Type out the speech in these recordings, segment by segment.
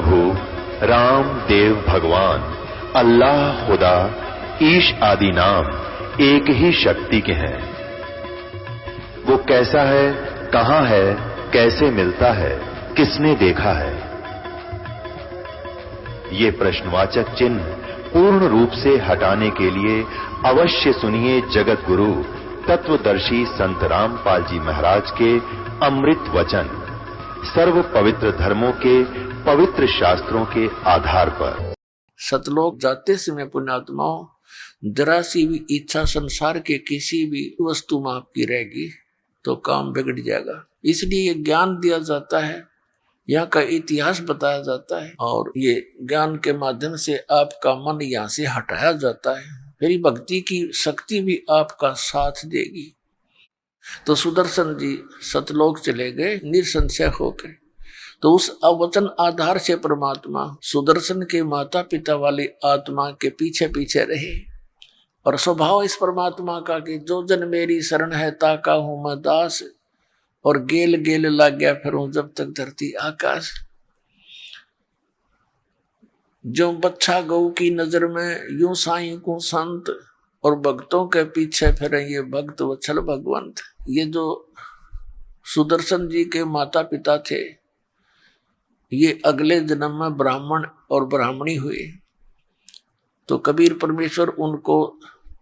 प्रभु राम देव भगवान अल्लाह खुदा ईश आदि नाम एक ही शक्ति के हैं। वो कैसा है, कहां है, कैसे मिलता है, किसने देखा है? ये प्रश्नवाचक चिन्ह पूर्ण रूप से हटाने के लिए अवश्य सुनिए जगत गुरु तत्वदर्शी संत रामपाल जी महाराज के अमृत वचन, सर्व पवित्र धर्मों के पवित्र शास्त्रों के आधार पर। सतलोक जाते समय पुण्यात्माओं, जरा सी भी इच्छा संसार के किसी भी वस्तु में आपकी रहेगी तो काम बिगड़ जाएगा। इसलिए ये ज्ञान दिया जाता है, यहाँ का इतिहास बताया जाता है और ये ज्ञान के माध्यम से आपका मन यहाँ से हटाया जाता है। फिर भक्ति की शक्ति भी आपका साथ देगी। तो सुदर्शन जी सतलोक चले गए निसंशय होकर। तो उस अवचन आधार से परमात्मा सुदर्शन के माता पिता वाली आत्मा के पीछे पीछे रहे। और स्वभाव इस परमात्मा का कि जो जन मेरी शरण है ताका हूं मैं दास, और गेल गेल लग गया फिरूं जब तक धरती आकाश। जो बच्चा गऊ की नजर में यूं साईं को संत, और भक्तों के पीछे फिर ये भक्त वत्सल भगवंत। ये जो सुदर्शन जी के माता पिता थे, ये अगले जन्म में ब्राह्मण और ब्राह्मणी हुए। तो कबीर परमेश्वर उनको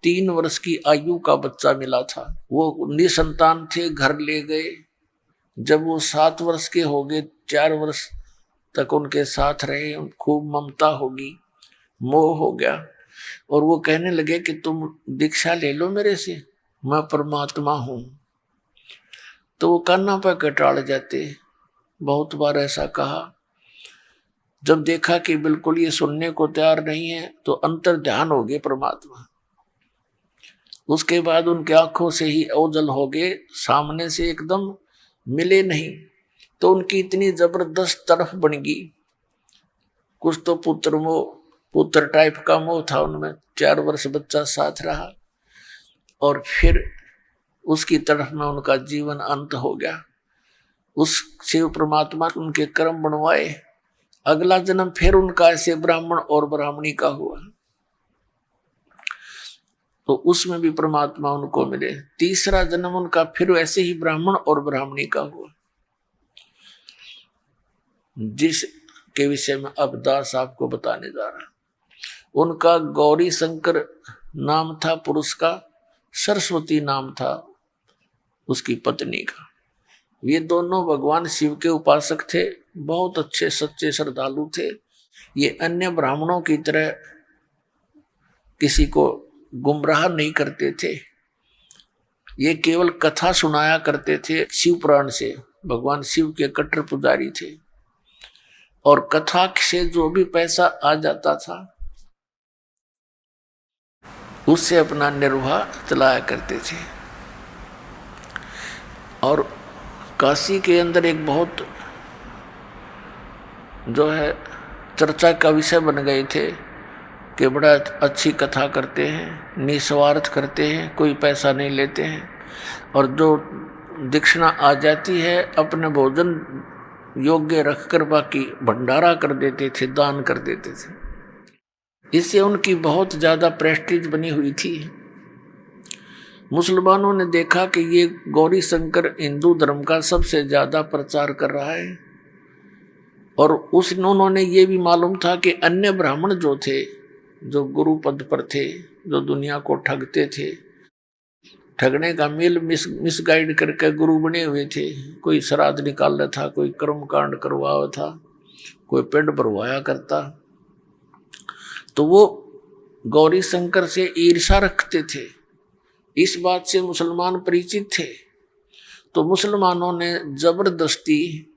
3 वर्ष की आयु का बच्चा मिला था। वो निसंतान थे, घर ले गए। जब वो 7 वर्ष के हो गए, 4 वर्ष तक उनके साथ रहे। खूब ममता होगी, मोह हो गया, और वो कहने लगे कि तुम दीक्षा ले लो मेरे से, मैं परमात्मा हूं। तो वो कान्हा पर कटाड़ जाते। बहुत बार ऐसा कहा। जब देखा कि बिल्कुल ये सुनने को तैयार नहीं है तो अंतर ध्यान हो गए परमात्मा। उसके बाद उनके आंखों से ही ओझल हो गए, सामने से एकदम मिले नहीं। तो उनकी इतनी जबरदस्त तरफ बन गई। कुछ तो पुत्र टाइप का मोह था उनमें। 4 वर्ष बच्चा साथ रहा और फिर उसकी तरफ में उनका जीवन अंत हो गया। उस शिव परमात्मा उनके कर्म बनवाए। अगला जन्म फिर उनका ऐसे ब्राह्मण और ब्राह्मणी का हुआ, तो उसमें भी परमात्मा उनको मिले। तीसरा जन्म उनका फिर ऐसे ही ब्राह्मण और ब्राह्मणी का हुआ, जिस के विषय में अब दास आपको बताने जा रहा। उनका गौरी शंकर नाम था पुरुष का, सरस्वती नाम था उसकी पत्नी का। ये दोनों भगवान शिव के उपासक थे, बहुत अच्छे सच्चे श्रद्धालु थे। ये अन्य ब्राह्मणों की तरह किसी को गुमराह नहीं करते थे। ये केवल कथा सुनाया करते थे शिव पुराण से। भगवान शिव के कट्टर पुजारी थे और कथा से जो भी पैसा आ जाता था उससे अपना निर्वाह चलाया करते थे। और काशी के अंदर एक बहुत जो है चर्चा का विषय बन गए थे कि बड़ा अच्छी कथा करते हैं, निस्वार्थ करते हैं, कोई पैसा नहीं लेते हैं, और जो दक्षिणा आ जाती है अपने भोजन योग्य रखकर बाकी भंडारा कर देते थे, दान कर देते थे। इससे उनकी बहुत ज़्यादा प्रेस्टीज बनी हुई थी। मुसलमानों ने देखा कि ये गौरी शंकर हिंदू धर्म का सबसे ज़्यादा प्रचार कर रहा है, और उन्होंने ये भी मालूम था कि अन्य ब्राह्मण जो थे, जो गुरु पद पर थे, जो दुनिया को ठगते थे, ठगने का मेल मिसगाइड करके गुरु बने हुए थे। कोई श्राद्ध निकाल रहा था, कोई कर्म कांड करवा था, कोई पेड़ भरवाया करता। तो वो गौरी शंकर से ईर्षा रखते थे। इस बात से मुसलमान परिचित थे। तो मुसलमानों ने जबरदस्ती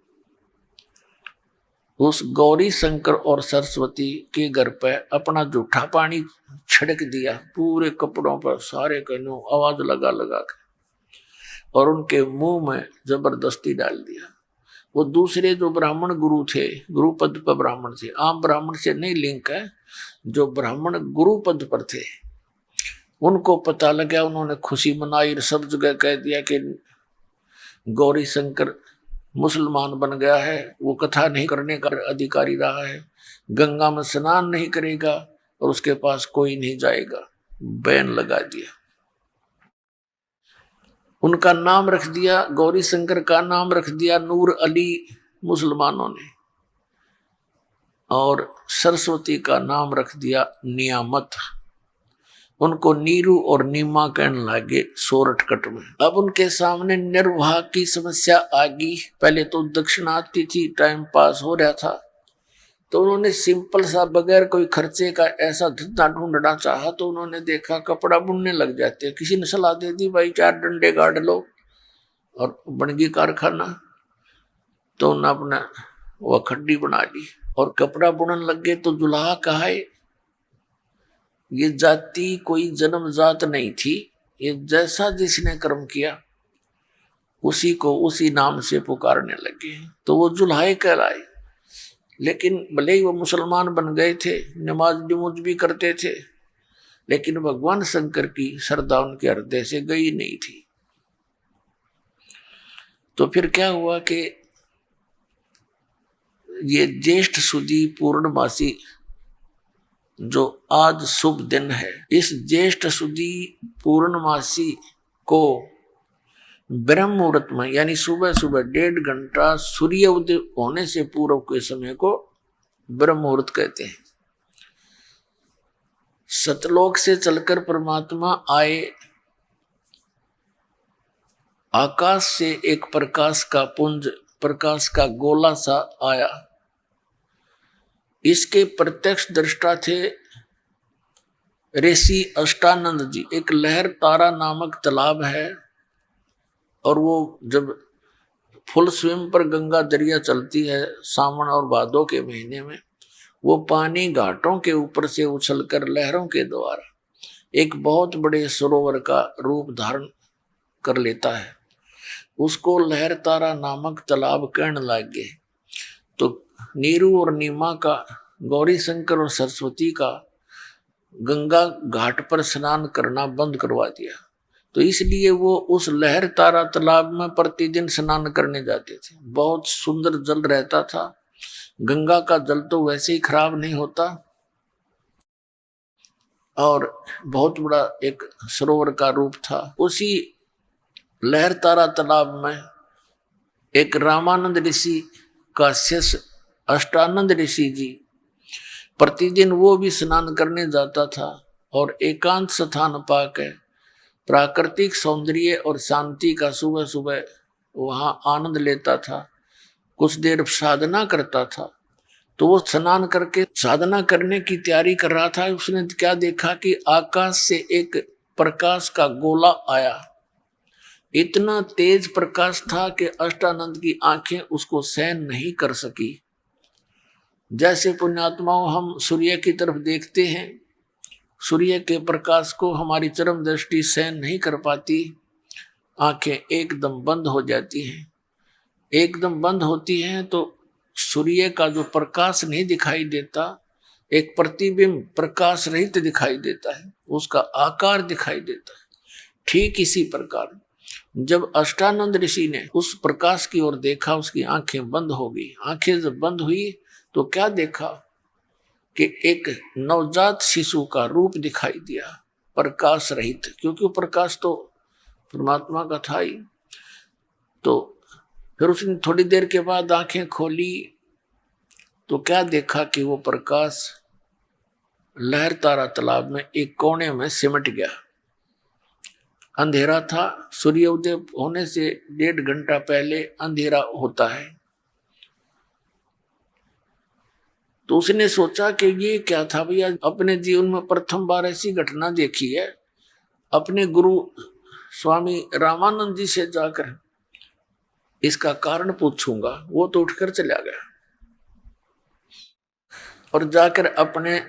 उस गौरी शंकर और सरस्वती के घर पे अपना जूठा पानी छिड़क दिया पूरे कपड़ों पर, सारे कहनों आवाज लगा लगा के, और उनके मुंह में जबरदस्ती डाल दिया। वो दूसरे जो ब्राह्मण गुरु थे, गुरु पद पर ब्राह्मण थे, आम ब्राह्मण से नहीं लिंक है, जो ब्राह्मण गुरु पद पर थे, उनको पता लगा। उन्होंने खुशी मनाई, सब जगह कह दिया कि गौरी शंकर मुसलमान बन गया है, वो कथा नहीं करने का अधिकारी रहा है, गंगा में स्नान नहीं करेगा और उसके पास कोई नहीं जाएगा, बैन लगा दिया। उनका नाम रख दिया, गौरी शंकर का नाम रख दिया नूर अली मुसलमानों ने, और सरस्वती का नाम रख दिया नियामत। उनको नीरू और नीमा कहने लगे सोरठकट में। अब उनके सामने निर्वाह की समस्या आ गई। पहले तो दक्षिणा आती थी, टाइम पास हो रहा था, तो उन्होंने सिंपल सा बगैर कोई खर्चे का ऐसा धंधा ढूंढना चाहा। तो उन्होंने देखा कपड़ा बुनने लग जाते, किसी ने सलाह दे दी भाई 4 डंडे गाड़ लो और बन गई कारखाना। तो उन्होंने अपना वह खड्डी बना ली और कपड़ा बुनने लग गए। तो दुल्हा कहा है, ये जाति कोई जन्म जात नहीं थी, ये जैसा जिसने कर्म किया उसी को उसी नाम से पुकारने लगे, तो वो जुल्हाए कहलाए। लेकिन भले ही वो मुसलमान बन गए थे, नमाज नमूज भी करते थे, लेकिन भगवान शंकर की श्रद्धा उनके हृदय से गई नहीं थी। तो फिर क्या हुआ कि ये ज्येष्ठ सुदी पूर्णमासी जो आज शुभ दिन है, इस ज्येष्ठ सुदी पूर्णमासी को ब्रह्म मुहूर्त में, यानी सुबह सुबह 1.5 घंटा सूर्य उदय होने से पूर्व के समय को ब्रह्म मुहूर्त कहते हैं। सतलोक से चलकर परमात्मा आए, आकाश से एक प्रकाश का पुंज, प्रकाश का गोला सा आया। इसके प्रत्यक्ष दृष्टा थे ऋषि अष्टानंद जी। एक लहर तारा नामक तालाब है, और वो जब फुल स्विम पर गंगा दरिया चलती है सावन और भादों के महीने में, वो पानी घाटों के ऊपर से उछलकर लहरों के द्वारा एक बहुत बड़े सरोवर का रूप धारण कर लेता है। उसको लहर तारा नामक तालाब कहने लगे। तो नीरू और नीमा का, गौरी शंकर और सरस्वती का गंगा घाट पर स्नान करना बंद करवा दिया। तो इसलिए वो उस लहर तारा तालाब में प्रतिदिन स्नान करने जाते थे। बहुत सुंदर जल रहता था। गंगा का जल तो वैसे ही खराब नहीं होता, और बहुत बड़ा एक सरोवर का रूप था। उसी लहर तारा तालाब में एक रामानंद ऋषि का शिष्य अष्टानंद ऋषि जी, प्रतिदिन वो भी स्नान करने जाता था और एकांत स्थान पाकर प्राकृतिक सौंदर्य और शांति का सुबह सुबह वहाँ आनंद लेता था। कुछ देर साधना करता था। तो वो स्नान करके साधना करने की तैयारी कर रहा था। उसने क्या देखा कि आकाश से एक प्रकाश का गोला आया। इतना तेज प्रकाश था कि अष्टानंद की आंखें उसको सहन नहीं कर सकी। जैसे पुण्यात्माओं हम सूर्य की तरफ देखते हैं, सूर्य के प्रकाश को हमारी चरम दृष्टि सहन नहीं कर पाती, आंखें एकदम बंद हो जाती हैं। एकदम बंद होती हैं तो सूर्य का जो प्रकाश नहीं दिखाई देता, एक प्रतिबिंब प्रकाश रहित दिखाई देता है, उसका आकार दिखाई देता है। ठीक इसी प्रकार जब अष्टानंद ऋषि ने उस प्रकाश की ओर देखा, उसकी आंखें बंद हो गई। आंखें जब बंद हुई तो क्या देखा कि एक नवजात शिशु का रूप दिखाई दिया, प्रकाश रहित, क्योंकि प्रकाश तो परमात्मा का था ही। तो फिर उसने थोड़ी देर के बाद आंखें खोली तो क्या देखा कि वो प्रकाश लहर तारा तालाब में एक कोने में सिमट गया। अंधेरा था, सूर्योदय होने से 1.5 घंटा पहले अंधेरा होता है। तो उसने सोचा कि ये क्या था भैया, अपने जीवन में प्रथम बार ऐसी घटना देखी है। अपने गुरु स्वामी रामानंद जी से जाकर इसका कारण पूछूंगा। वो तो उठकर चला गया और जाकर अपने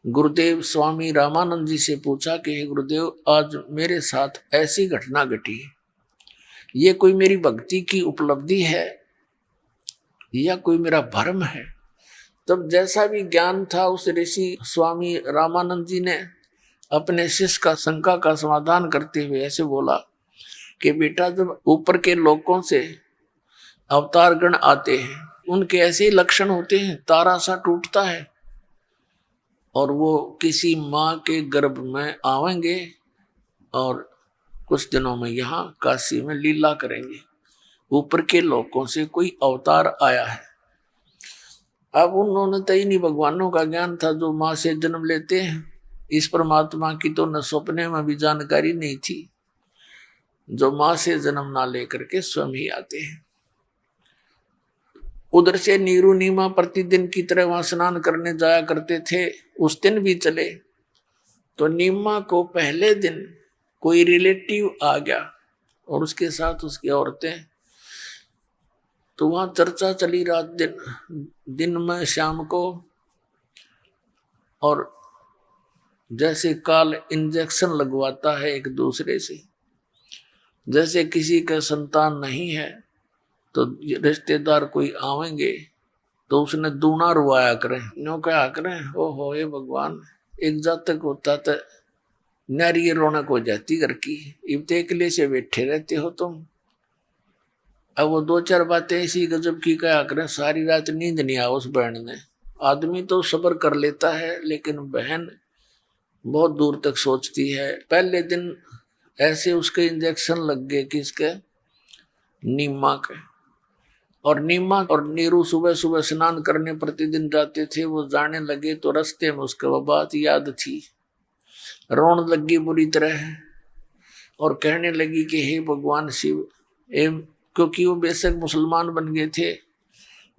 गुरुदेव स्वामी रामानंद जी से पूछा कि हे गुरुदेव, आज मेरे साथ ऐसी घटना घटी, ये कोई मेरी भक्ति की उपलब्धि है या कोई मेरा भ्रम है? तब जैसा भी ज्ञान था उस ऋषि स्वामी रामानंद जी ने अपने शिष्य का शंका का समाधान करते हुए ऐसे बोला कि बेटा, जब ऊपर के लोकों से अवतार गण आते हैं, उनके ऐसे ही लक्षण होते हैं, तारा सा टूटता है और वो किसी माँ के गर्भ में आवेंगे और कुछ दिनों में यहाँ काशी में लीला करेंगे। ऊपर के लोगों से कोई अवतार आया है। अब उन्होंने तो इन्हीं भगवानों का ज्ञान था जो माँ से जन्म लेते हैं। इस परमात्मा की तो न सपने में भी जानकारी नहीं थी, जो माँ से जन्म ना लेकर के स्वयं ही आते हैं। उधर से नीरू नीमा प्रतिदिन की तरह वहां स्नान करने जाया करते थे। उस दिन भी चले तो नीमा को पहले दिन कोई रिलेटिव आ गया और उसके साथ उसकी औरतें, तो वहां चर्चा चली रात दिन में शाम को। और जैसे काल इंजेक्शन लगवाता है एक दूसरे से, जैसे किसी का संतान नहीं है तो रिश्तेदार कोई आवेंगे तो उसने दूना रुआया करें, नो क्या करें, ओ हो ये भगवान, एक जातक होता तो नारी रौनक हो जाती घर की, इब तो अकेले से बैठे रहते हो तुम। अब वो दो चार बातें ऐसी गजब की क्या करें, सारी रात नींद नहीं आ उस बहन ने। आदमी तो सब्र कर लेता है लेकिन बहन बहुत दूर तक सोचती है। पहले दिन ऐसे उसके इंजेक्शन लग गए किसके, नीमा के। और नीमा और नीरू सुबह सुबह स्नान करने प्रतिदिन जाते थे। वो जाने लगे तो रास्ते में उसके वो बात याद थी, रोने लगी बुरी तरह और कहने लगी कि हे भगवान शिव, क्योंकि वो बेशक मुसलमान बन गए थे,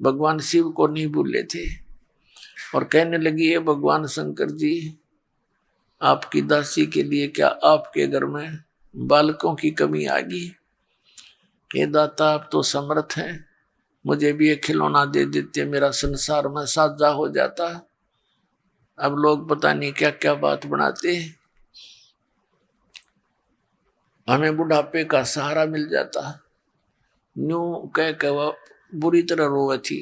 भगवान शिव को नहीं भूले थे। और कहने लगी हे भगवान शंकर जी, आपकी दासी के लिए क्या आपके घर में बालकों की कमी आ गई? हे दाता, आप तो समर्थ हैं, मुझे भी एक खिलौना दे देते, मेरा संसार में साझा हो जाता। अब लोग पता नहीं क्या क्या बात बनाते, हमें बुढ़ापे का सहारा मिल जाता। न्यू कह वह बुरी तरह रोए थी।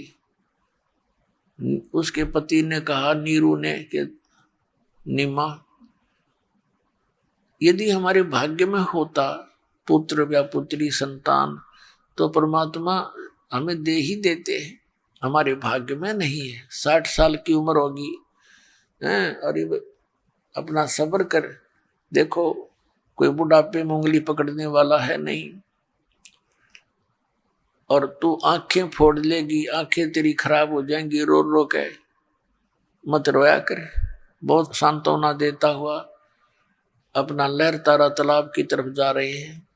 उसके पति ने कहा नीरू ने कि नीमा, यदि हमारे भाग्य में होता पुत्र या पुत्री संतान तो परमात्मा हमें दे ही देते हैं, हमारे भाग्य में नहीं है। 60 साल की उम्र होगी अरे अपना सब्र कर, देखो कोई बुढ़ापे में उंगली पकड़ने वाला है नहीं। और तू आंखें फोड़ लेगी, आंखें तेरी खराब हो जाएंगी, रो रो के मत रोया कर। बहुत सांत्वना देता हुआ अपना लहर तारा तालाब की तरफ जा रहे हैं।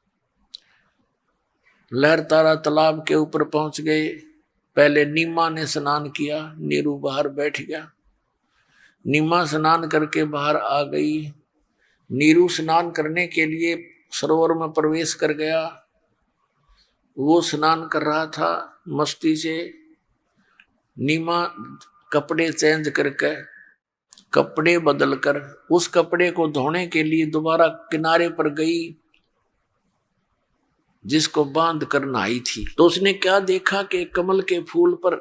लहर तारा तालाब के ऊपर पहुंच गए। पहले नीमा ने स्नान किया, नीरू बाहर बैठ गया। नीमा स्नान करके बाहर आ गई। नीरू स्नान करने के लिए सरोवर में प्रवेश कर गया। वो स्नान कर रहा था मस्ती से। नीमा कपड़े चेंज करके, कपड़े बदलकर उस कपड़े को धोने के लिए दोबारा किनारे पर गई जिसको बांध कर नहाई थी। तो उसने क्या देखा कि कमल के फूल पर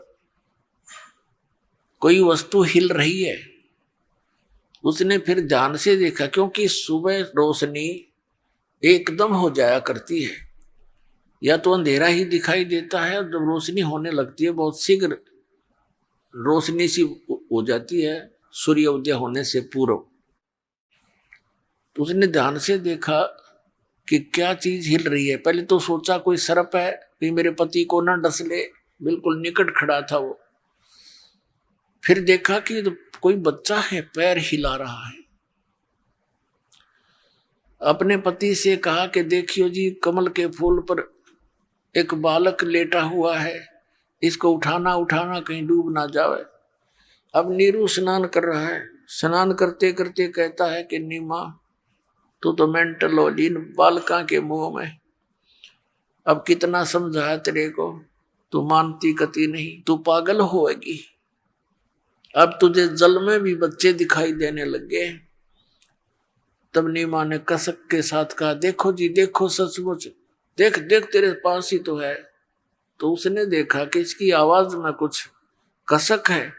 कोई वस्तु हिल रही है। उसने फिर ध्यान से देखा, क्योंकि सुबह रोशनी एकदम हो जाया करती है, या तो अंधेरा ही दिखाई देता है, जब रोशनी होने लगती है बहुत शीघ्र रोशनी सी हो जाती है सूर्य उदय होने से पूर्व। तो उसने ध्यान से देखा कि क्या चीज हिल रही है। पहले तो सोचा कोई सर्प है, कि मेरे पति को ना डस ले, बिल्कुल निकट खड़ा था वो। फिर देखा कि तो कोई बच्चा है, पैर हिला रहा है। अपने पति से कहा कि देखियो जी, कमल के फूल पर एक बालक लेटा हुआ है, इसको उठाना उठाना कहीं डूब ना जावे। अब नीरू स्नान कर रहा है। स्नान करते करते कहता है कि नीमा, तू तो मेंटल हो लीन बालका के मुंह में। अब कितना समझाया तेरे को, तू मानती कती नहीं, तू पागल होएगी। अब तुझे जल में भी बच्चे दिखाई देने लगे। तब नीमा ने कसक के साथ कहा, देखो जी देखो, सचमुच देख देख, तेरे पास ही तो है। तो उसने देखा कि इसकी आवाज में कुछ कसक है,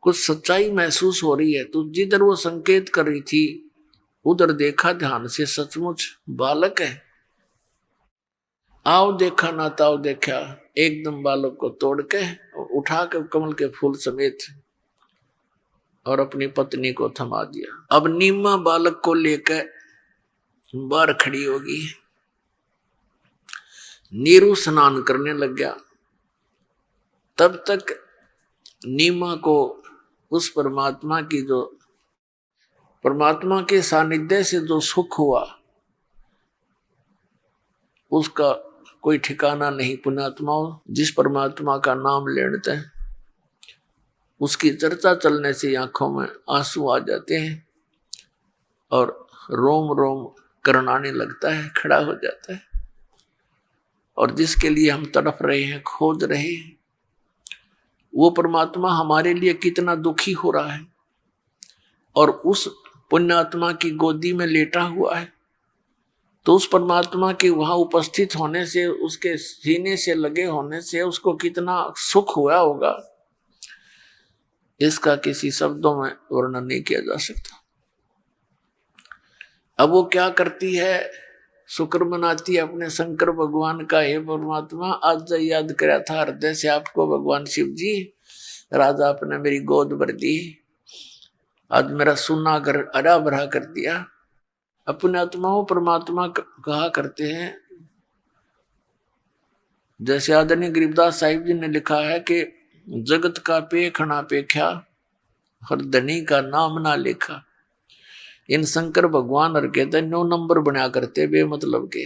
कुछ सच्चाई महसूस हो रही है। तो जिधर वो संकेत कर रही थी उधर देखा ध्यान से, सचमुच बालक है। आओ देखा ना ताओ देखा, एकदम बालक को तोड़ के उठा के कमल के फूल समेत और अपनी पत्नी को थमा दिया। अब नीमा बालक को लेकर बाहर खड़ी होगी। नीरू स्नान करने लग गया। तब तक नीमा को उस परमात्मा के सानिध्य से जो सुख हुआ उसका कोई ठिकाना नहीं। पुण्यात्माओं, जिस परमात्मा का नाम लेते हैं उसकी चर्चा चलने से आंखों में आंसू आ जाते हैं और रोम रोम करनाने लगता है, खड़ा हो जाता है। और जिसके लिए हम तड़प रहे हैं, खोज रहे हैं, वो परमात्मा हमारे लिए कितना दुखी हो रहा है और उस पुण्यात्मा की गोदी में लेटा हुआ है। तो उस परमात्मा के वहां उपस्थित होने से, उसके सीने से लगे होने से उसको कितना सुख हुआ होगा, इसका किसी शब्दों में वर्णन नहीं किया जा सकता। अब वो क्या करती है, शुक्र मनाती है अपने शंकर भगवान का। हे परमात्मा, आज याद कराया था हृदय से आपको भगवान शिव जी, राजा आपने मेरी गोद भर दी, आज मेरा सुना घर हरा भरा कर दिया। अपने आत्माओं परमात्मा कहा करते हैं, जैसे आदरणीय गरीबदास साहिब जी ने लिखा है कि जगत का पेखना पेख्या हर धनी का नाम ना लेखा। इन शंकर भगवान और कहते 9 नंबर बना करते बेमतलब के।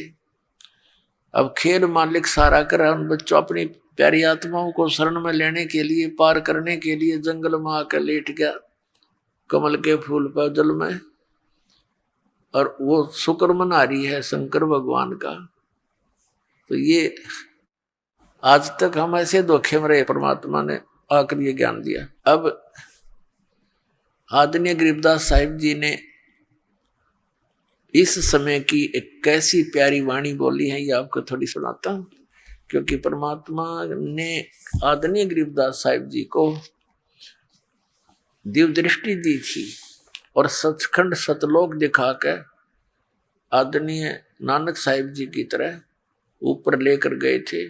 अब खेल मालिक सारा कर उन बच्चों अपनी प्यारी आत्माओं को शरण में लेने के लिए, पार करने के लिए जंगल में आकर लेट गया कमल के फूल पर जल में, और वो शुक्र मना रही है शंकर भगवान का। तो ये आज तक हम ऐसे धोखे में रहे, परमात्मा ने आकर ये ज्ञान दिया। अब आदरणीय गरीबदास साहिब जी ने इस समय की एक कैसी प्यारी वाणी बोली है, ये आपको थोड़ी सुनाता हूं। क्योंकि परमात्मा ने आदरणीय गरीबदास साहिब जी को दिव्य दृष्टि दी थी और सचखंड सतलोक दिखा कर आदरणीय नानक साहिब जी की तरह ऊपर लेकर गए थे।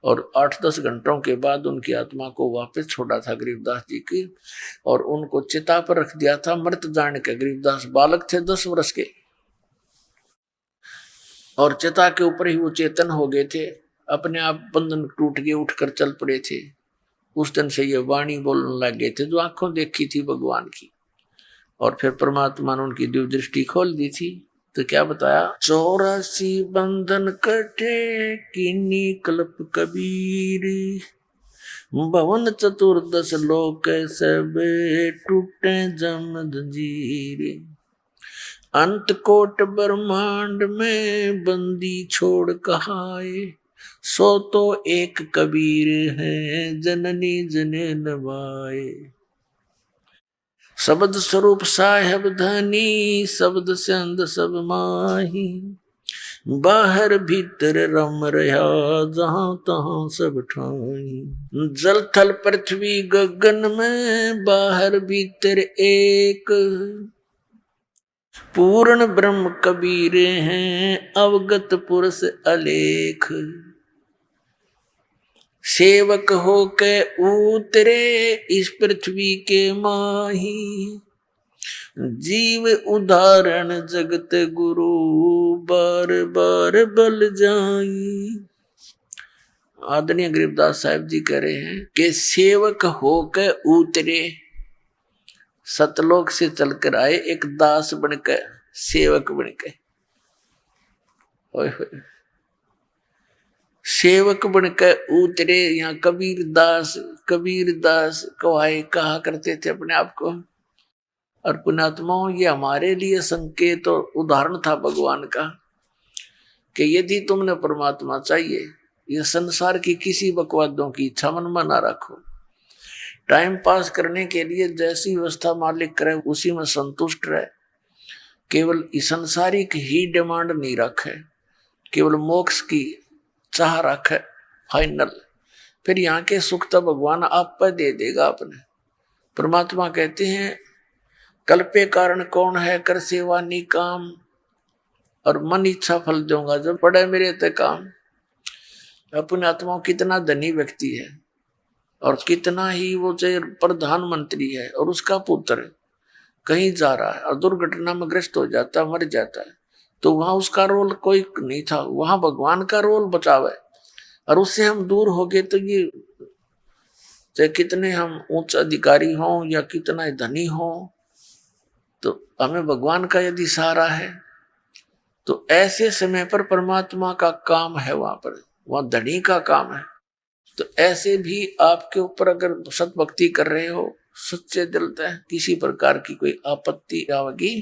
और 8-10 घंटों के बाद उनकी आत्मा को वापस छोड़ा था गरीबदास जी की, और उनको चिता पर रख दिया था मृत जान के। गरीबदास बालक थे 10 वर्ष के, और चिता के ऊपर ही वो चेतन हो गए थे। अपने आप बंधन टूट गए, उठकर चल पड़े थे। उस दिन से ये वाणी बोलने लग गए थे जो आंखों देखी थी भगवान की। और फिर परमात्मा ने उनकी दिव्य दृष्टि खोल दी थी। तो क्या बताया, 84 बंधन कटे कीनी कल्प कबीर, भवन 14 लोक सब टूटे जम जंजीर, अंत कोट ब्रह्मांड में बंदी छोड़ कहाए, सो तो एक कबीर है जननी जने नवाए। शब्द स्वरूप साहेब धनी, शब्द से अंध सब माही, बाहर भीतर रम रहा जहां तहां सब ठाई। जल थल पृथ्वी गगन में बाहर भीतर एक, पूर्ण ब्रह्म कबीर हैं अवगत पुरुष अलेख। सेवक हो के उतरे इस पृथ्वी के माही, जीव उदाहरण जगत गुरु बार बार बल जाई। आदरणीय गरीबदास साहिब जी कह रहे हैं कि सेवक हो के उतरे, सतलोक से चलकर आए एक दास बनकर, सेवक बनकर। सेवक बनकर उतरे। यहाँ कबीर दास कहाए कहा करते थे अपने आप को। और पुण्यात्माओं, ये हमारे लिए संकेत और उदाहरण था भगवान का कि यदि तुमने परमात्मा चाहिए, ये संसार की किसी बकवादों की इच्छा मन में ना रखो। टाइम पास करने के लिए जैसी व्यवस्था मालिक करे उसी में संतुष्ट रहे। केवल संसारिक ही डिमांड नहीं रखे, केवल मोक्ष की चाह रखे फाइनल। फिर यहाँ के सुख तो भगवान आप पर दे देगा अपने। परमात्मा कहते हैं, कल्पे कारण कौन है कर सेवा निकाम, और मन इच्छा फल दूंगा जब पड़े मेरे ते काम। अपने आत्मा कितना धनी व्यक्ति है और कितना ही वो चाहे प्रधानमंत्री है और उसका पुत्र कहीं जा रहा है और दुर्घटना में ग्रस्त हो जाता है, मर जाता है, तो वहां उसका रोल कोई नहीं था, वहां भगवान का रोल बचाव है। और उससे हम दूर हो गए तो ये चाहे कितने हम उच्च अधिकारी हों या कितना धनी हो, तो हमें भगवान का यदि सहारा है तो ऐसे समय पर परमात्मा का काम है, वहां धनी का काम है। तो ऐसे भी आपके ऊपर अगर सत भक्ति कर रहे हो, सच्चे दिल से किसी प्रकार की कोई आपत्ति आवेगी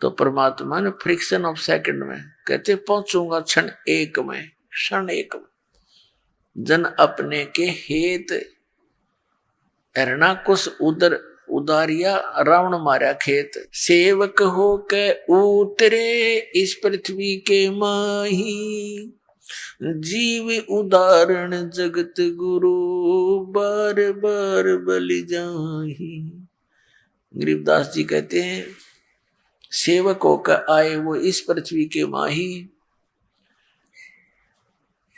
तो परमात्मा ने फ्रिक्शन ऑफ सेकंड में कहते पहुंचूंगा क्षण एक में जन अपने के हेत हरणाकुश उदारिया रावण मारा खेत सेवक हो के उतरे इस पृथ्वी के माही जीव उदाहरण जगत गुरु बार बार बलि जाही। गरीबदास जी कहते हैं सेवक होकर आए वो इस पृथ्वी के माही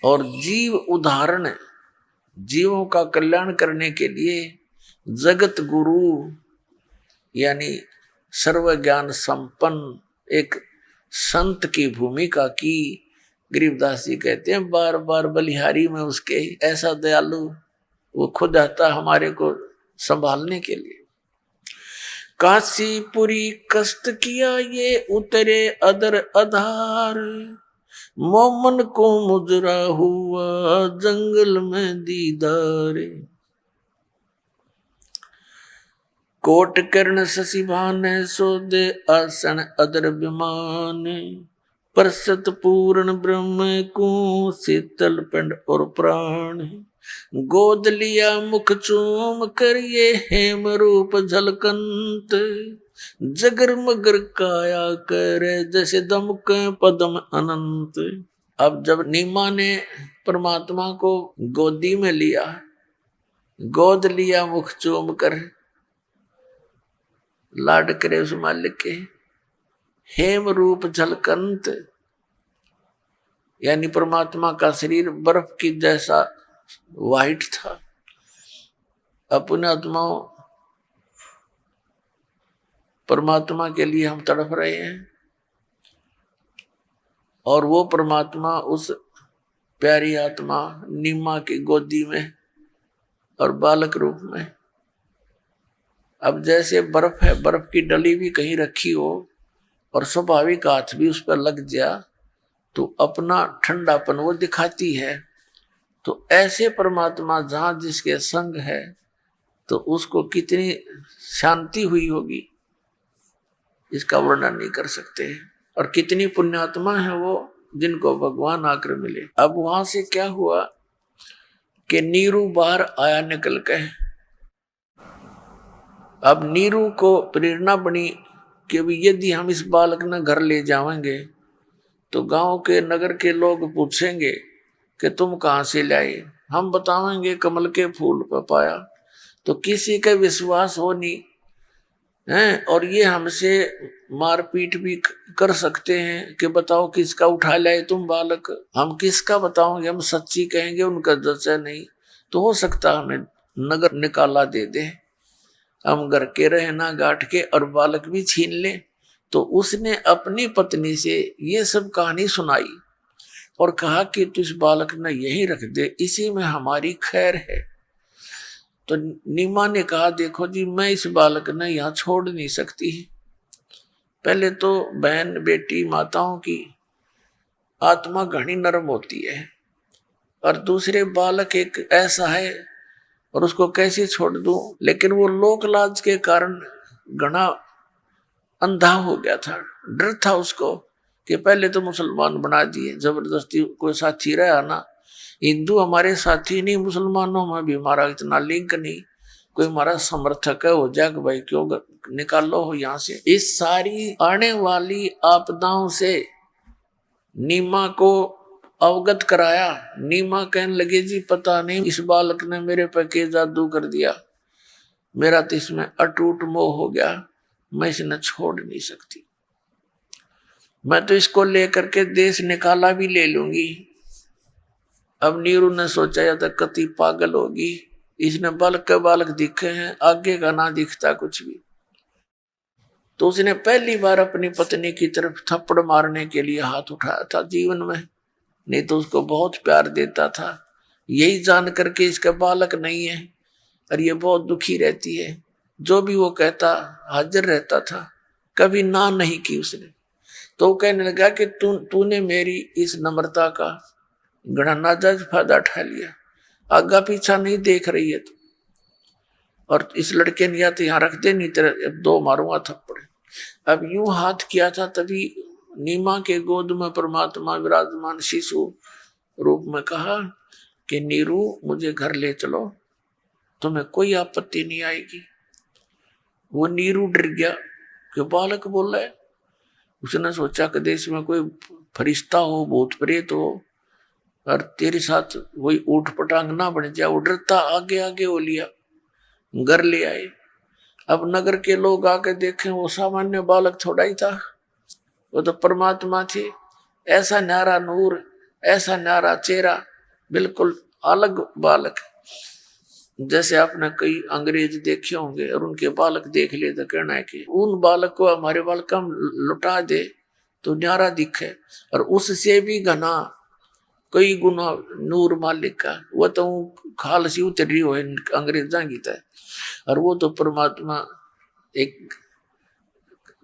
और जीव उदाहरण जीवों का कल्याण करने के लिए जगत गुरु यानी सर्व ज्ञान संपन्न एक संत की भूमिका की। गरीबदास जी कहते हैं बार बार बलिहारी में उसके ऐसा दयालु वो खुद आता हमारे को संभालने के लिए। काशीपुरी कष्ट किया ये उतरे अदर आधार मोमन को मुजरा हुआ जंगल में दीदार कोट कर्ण शशिभान सोदे आसन अदर विमान परसत पूर्ण ब्रह्म को शीतल पिंड और प्राण गोद लिया मुख चूम कर ये हेम रूप झलकंत जगर मगर काया करे जैसे दमक पदम अनंत। अब जब नीमा ने परमात्मा को गोदी में लिया, गोद लिया मुख चूम कर, लाड करे उस मालिक के, हेम रूप झलकंत यानी परमात्मा का शरीर बर्फ की जैसा वाइट था। अपने आत्माओं परमात्मा के लिए हम तड़प रहे हैं और वो परमात्मा उस प्यारी आत्मा नीमा की गोदी में और बालक रूप में। अब जैसे बर्फ है, बर्फ की डली भी कहीं रखी हो और स्वाभाविक हाथ भी उस पर लग जा तो अपना ठंडापन वो दिखाती है। तो ऐसे परमात्मा जहां जिसके संग है तो उसको कितनी शांति हुई होगी इसका वर्णन नहीं कर सकते। और कितनी पुण्यात्मा है वो जिनको भगवान आकर मिले। अब वहां से क्या हुआ कि नीरू बाहर आया निकल के। अब नीरू को प्रेरणा बनी कि यदि हम इस बालक न घर ले जाएंगे तो गांव के नगर के लोग पूछेंगे कि तुम कहाँ से लाए। हम बताएंगे कमल के फूल पर पाया, तो किसी का विश्वास हो नहीं है। और ये हमसे मारपीट भी कर सकते हैं कि बताओ किसका उठा लाए तुम बालक। हम किसका बताओगे, हम सच्ची कहेंगे उनका जचा नहीं तो हो सकता हमें नगर निकाला दे दे, हम घर के रहना गांठ के और बालक भी छीन ले। तो उसने अपनी पत्नी से ये सब कहानी सुनाई और कहा कि तू इस बालक ने यहीं रख दे, इसी में हमारी खैर है। तो नीमा ने कहा देखो जी मैं इस बालक ने यहाँ छोड़ नहीं सकती। पहले तो बहन बेटी माताओं की आत्मा घनी नरम होती है और दूसरे बालक एक ऐसा है और उसको कैसे छोड़ दूं। लेकिन वो लोक लाज के कारण घना अंधा हो गया था, डर था उसको कि पहले तो मुसलमान बना दिए, जबरदस्ती कोई साथी रहा ना। हिंदू हमारे साथी नहीं, मुसलमानों में भी हमारा इतना लिंक नहीं, कोई हमारा समर्थक है हो जाए भाई क्यों निकालो हो यहाँ से। इस सारी आने वाली आपदाओं से नीमा को अवगत कराया। नीमा कहने लगे जी पता नहीं इस बालक ने मेरे पे के जादू कर दिया, मेरा तो इसमें अटूट मोह हो गया, मैं इसे छोड़ नहीं सकती। मैं तो इसको लेकर के देश निकाला भी ले लूंगी अब नीरू ने सोचा या तो कति पागल होगी, इसने बालक के बालक दिखे हैं, आगे का ना दिखता कुछ भी। तो उसने पहली बार अपनी पत्नी की तरफ थप्पड़ मारने के लिए हाथ उठाया था जीवन में, नहीं तो उसको बहुत प्यार देता था। यही जान करके इसका बालक नहीं है और ये बहुत दुखी रहती है, जो भी वो कहता हाजिर रहता था, कभी ना नहीं की उसने। तो वो कहने लगा कि तूने मेरी इस नम्रता का घना नाजायज फायदा उठा लिया, आगा पीछा नहीं देख रही है तो, और इस लड़के ने या तो यहाँ रख दे, नहीं तेरे 2 मारूंगा थप्पड़। अब यूं हाथ किया था, तभी नीमा के गोद में परमात्मा विराजमान शिशु रूप में कहा कि नीरू मुझे घर ले चलो, तुम्हें कोई आपत्ति नहीं आएगी। वो नीरू डर गया कि बालक बोल रहा है। उसने सोचा कि देश में कोई फरिश्ता हो, भूत प्रेत हो और तेरे साथ वही ऊट पटांग ना बन जाए। वो डरता आगे आगे हो लिया, घर ले आए। अब नगर के लोग आके देखें, वो सामान्य बालक थोड़ा ही था, वो तो परमात्मा थे। ऐसा न्यारा नूर, ऐसा न्यारा चेहरा, बिल्कुल अलग बालक। जैसे आपने कई अंग्रेज देखे होंगे और उनके बालक देख लिए तो कहना है कि उन बालक को हमारे बालक हम लुटा दे तो न्यारा दिखे, और उससे भी घना कई गुना नूर मालिक का। वो तो खाल सी उतर रही हो अंग्रेजा की तरह, और वो तो परमात्मा एक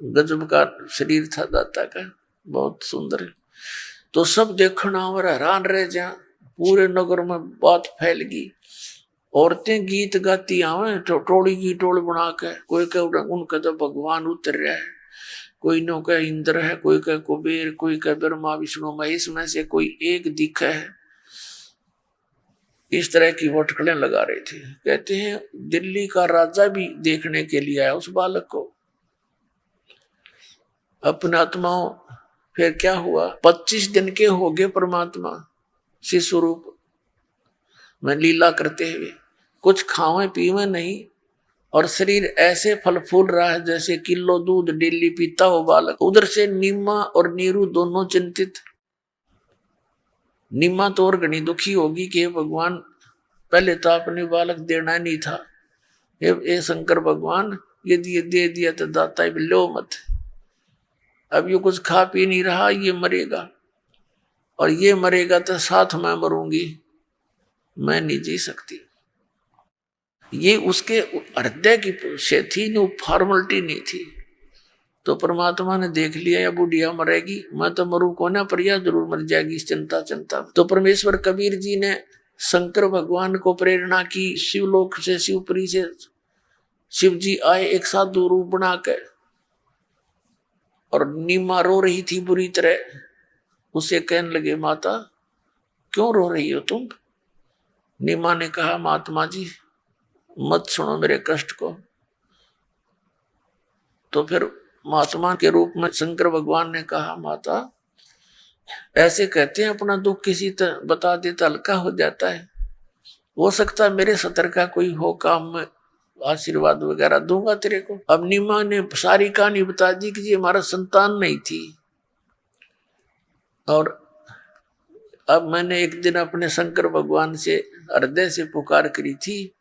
गजब का शरीर था दाता का, बहुत सुंदर। तो सब देखना और हैरान रह जा। पूरे नगर में बात फैल गई, औरतें गीत गाती आवे टोली की टोल बना के। कोई कह उनका तो भगवान उतर रहा है, कोई नो कह इंद्र है, कोई कह कुबेर, कोई कह ब्रह्मा विष्णु महेश में से कोई एक दिखा है। इस तरह की वटकलें लगा रहे थे। कहते हैं दिल्ली का राजा भी देखने के लिए आया उस बालक को। अपने आत्माओं फिर क्या हुआ, 25 दिन के हो गए परमात्मा शिशु रूप में लीला करते हुए। कुछ खावे पीवे नहीं, और शरीर ऐसे फल फूल रहा है जैसे किलो दूध डेली पीता हो बालक। उधर से नीमा और नीरू दोनों चिंतित। नीमा तो और घनी दुखी होगी कि भगवान पहले तो आपने बालक देना नहीं था, हे शंकर भगवान यदि ये दे दिया तो दाता लो मत। अब ये कुछ खा पी नहीं रहा, ये मरेगा, और ये मरेगा तो साथ मैं मरूंगी, मैं नहीं जी सकती। ये उसके हृदय की से थी, no फॉर्मलिटी नहीं थी। तो परमात्मा ने देख लिया या बुढ़िया मरेगी, मैं तो मरूं को ना, पर यह जरूर मर जाएगी इस चिंता चिंता। तो परमेश्वर कबीर जी ने शंकर भगवान को प्रेरणा की। शिवलोक से शिवपुरी से शिव जी आए एक साधु रूप बना के, और नीमा रो रही थी बुरी तरह। उसे कहने लगे माता क्यों रो रही हो तुम। नीमा ने कहा महात्मा जी मत सुनो मेरे कष्ट को। तो फिर महात्मा के रूप में शंकर भगवान ने कहा माता ऐसे कहते हैं अपना दुख किसी तरह बता दे तो हल्का हो जाता है, हो सकता है मेरे सतर का कोई हो काम में आशीर्वाद वगैरह दूंगा तेरे को। अब नीमा ने सारी कहानी बता दी कि ये हमारा संतान नहीं थी, और अब मैंने एक दिन अपने शंकर भगवान से हृदय से पुकार करी थी,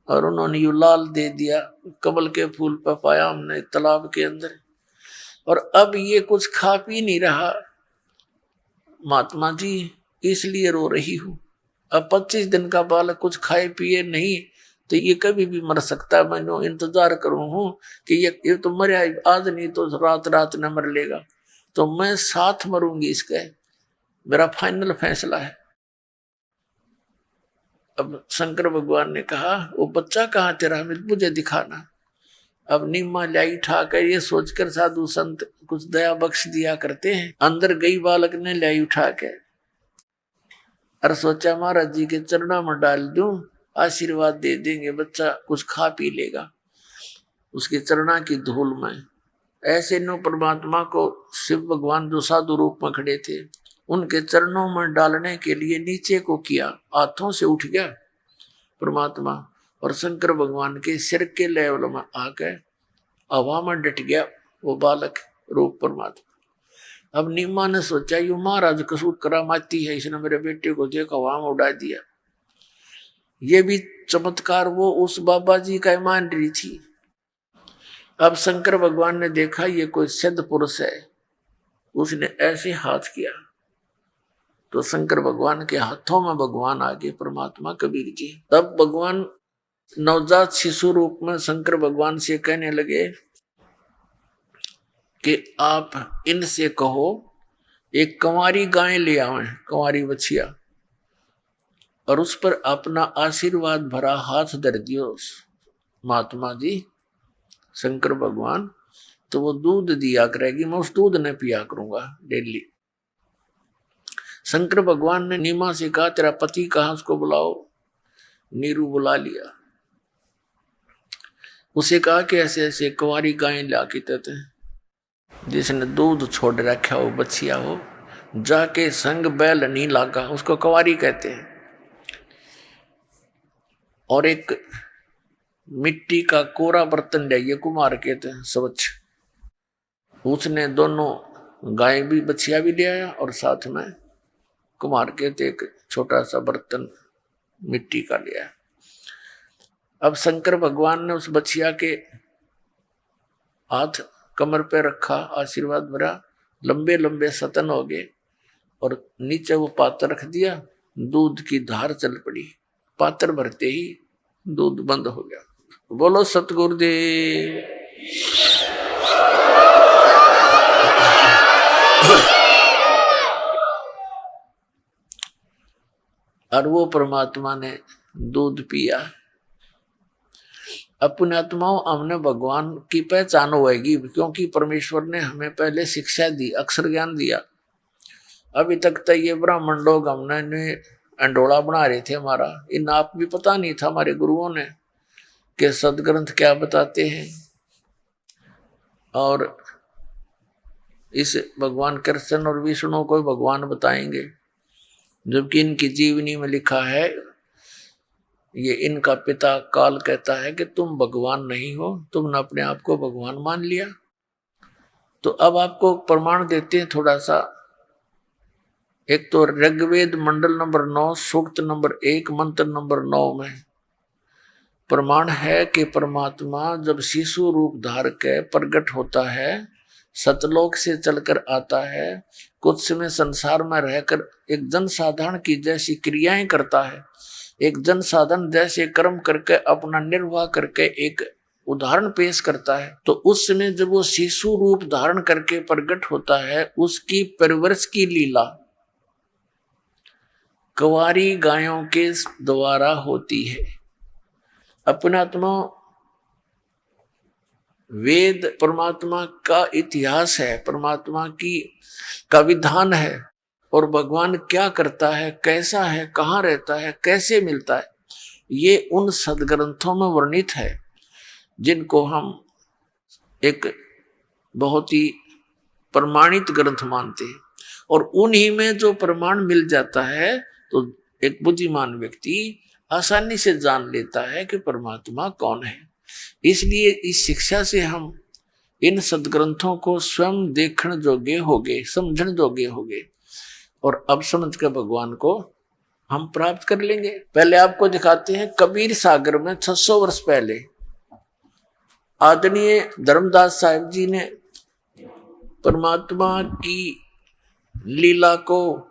और उन्होंने यू लाल दे दिया, कमल के फूल पर पाया हमने तालाब के अंदर, और अब ये कुछ खा पी नहीं रहा महात्मा जी, इसलिए रो रही हूं। अब 25 दिन का बालक कुछ खाए पिए नहीं तो ये कभी भी मर सकता है। मैंने इंतजार करूं हूं कि ये तो मरे आज नहीं तो रात रात न मर लेगा, तो मैं साथ मरूंगी इसके, मेरा फाइनल फैसला है। अब शंकर भगवान ने कहा वो बच्चा कहाँ तेरा, मुझे दिखाना। अब नीमा लाई उठाकर, ये सोचकर साधु संत कुछ दया बख्श दिया करते हैं। अंदर गई बालक ने लाई उठा के, और सोचा महाराज जी के चरणों में डाल दूं, आशीर्वाद दे देंगे, बच्चा कुछ खा पी लेगा उसके चरणा की धूल में। ऐसे नो परमात्मा को शिव भगवान जो साधु रूप में खड़े थे उनके चरणों में डालने के लिए नीचे को किया, हाथों से उठ गया परमात्मा, और शंकर भगवान के सिर के लेवल में आकर हवा में डट गया वो बालक रूप परमात्मा। अब नीमा ने सोचा यू महाराज कसूर करामाती है, इसने मेरे बेटे को देखा वहां उड़ा दिया। ये भी चमत्कार वो उस बाबा जी का मान रही थी। अब शंकर भगवान ने देखा ये कोई सिद्ध पुरुष है, उसने ऐसे हाथ किया तो शंकर भगवान के हाथों में भगवान आ गए, परमात्मा कबीर जी। तब भगवान नवजात शिशु रूप में शंकर भगवान से कहने लगे कि आप इनसे कहो एक कंवारी गाय ले आवे, कंवारी बछिया, और उस पर अपना आशीर्वाद भरा हाथ धर दियो महात्मा जी शंकर भगवान, तो वो दूध दिया करेगी, मैं उस दूध ने पिया करूंगा डेली। शंकर भगवान ने नीमा से कहा तेरा पति कहाँ, उसको बुलाओ। नीरू बुला लिया, उसे कहा कि ऐसे ऐसे कुंवारी गाय ला के देते हैं, जिसने दूध छोड़ रखा हो बच्चिया हो, जाके संग बैल नहीं लागा, उसको कुंवारी कहते हैं। और एक मिट्टी का कोरा बर्तन लाइए, कुमार कहते हैं स्वच्छ, उसने दोनों गाय भी बच्चिया भी ले आया और साथ में कुमार कहते एक छोटा सा बर्तन मिट्टी का लिया। अब शंकर भगवान ने उस बच्चिया के हाथ कमर पे रखा, आशीर्वाद भरा, लंबे लंबे सतन हो गए और नीचे वो पात्र रख दिया, दूध की धार चल पड़ी। पात्र भरते ही दूध बंद हो गया। बोलो सतगुरुदेव। और वो परमात्मा ने दूध पिया। अपने आत्माओं हमने भगवान की पहचान होगी, क्योंकि परमेश्वर ने हमें पहले शिक्षा दी, अक्षर ज्ञान दिया। अभी तक तो ये ब्राह्मण लोग हमने अंडोला बना रहे थे हमारा, इन आप भी पता नहीं था हमारे गुरुओं ने कि सदग्रंथ क्या बताते हैं। और इस भगवान कृष्ण और विष्णु को भगवान बताएंगे, जबकि इनकी जीवनी में लिखा है, ये इनका पिता काल कहता है कि तुम भगवान नहीं हो, तुमने अपने आप को भगवान मान लिया। तो अब आपको प्रमाण देते हैं थोड़ा सा। एक तो ऋग्वेद मंडल नंबर 9 सूक्त नंबर 1 मंत्र नंबर 9 में प्रमाण है कि परमात्मा जब शिशु रूप धार के प्रकट होता है, सतलोक से चलकर आता है, कुछ समय संसार में रहकर एक जन साधारण की जैसी क्रियाएं करता है, एक जन साधन जैसे कर्म करके अपना निर्वाह करके एक उदाहरण पेश करता है। तो उस समय जब वो शिशु रूप धारण करके प्रकट होता है, उसकी परवरिश की लीला कुंवारी गायों के द्वारा होती है। अपनात्मा वेद परमात्मा का इतिहास है, परमात्मा की का विधान है, और भगवान क्या करता है, कैसा है, कहाँ रहता है, कैसे मिलता है, ये उन सदग्रंथों में वर्णित है, जिनको हम एक बहुत ही प्रमाणित ग्रंथ मानते हैं। और उन्हीं में जो प्रमाण मिल जाता है तो एक बुद्धिमान व्यक्ति आसानी से जान लेता है कि परमात्मा कौन है। इसलिए इस शिक्षा से हम इन सदग्रंथों को स्वयं देखने जोगे हो गए, समझने जोगे हो गए, और अब समझ कर भगवान को हम प्राप्त कर लेंगे। पहले आपको दिखाते हैं, कबीर सागर में 600 वर्ष पहले आदरणीय धर्मदास साहिब जी ने परमात्मा की लीला को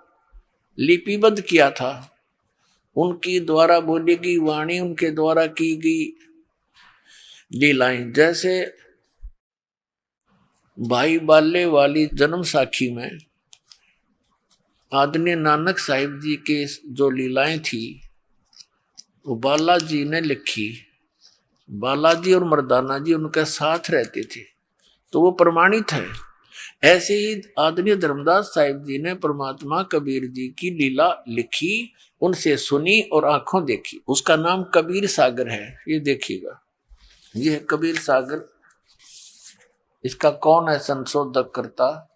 लिपिबद्ध किया था। उनकी द्वारा बोली गई वाणी, उनके द्वारा की गई लीलाएं, जैसे भाई बाले वाली जन्म साखी में आदरणीय नानक साहिब जी के जो लीलाएं थी वो बालाजी ने लिखी। बालाजी और मर्दाना जी उनके साथ रहते थे, तो वो प्रमाणित है। ऐसे ही आदरणीय धर्मदास साहिब जी ने परमात्मा कबीर जी की लीला लिखी, उनसे सुनी और आंखों देखी। उसका नाम कबीर सागर है। ये देखिएगा, ये है कबीर सागर। इसका कौन है संशोधक करता?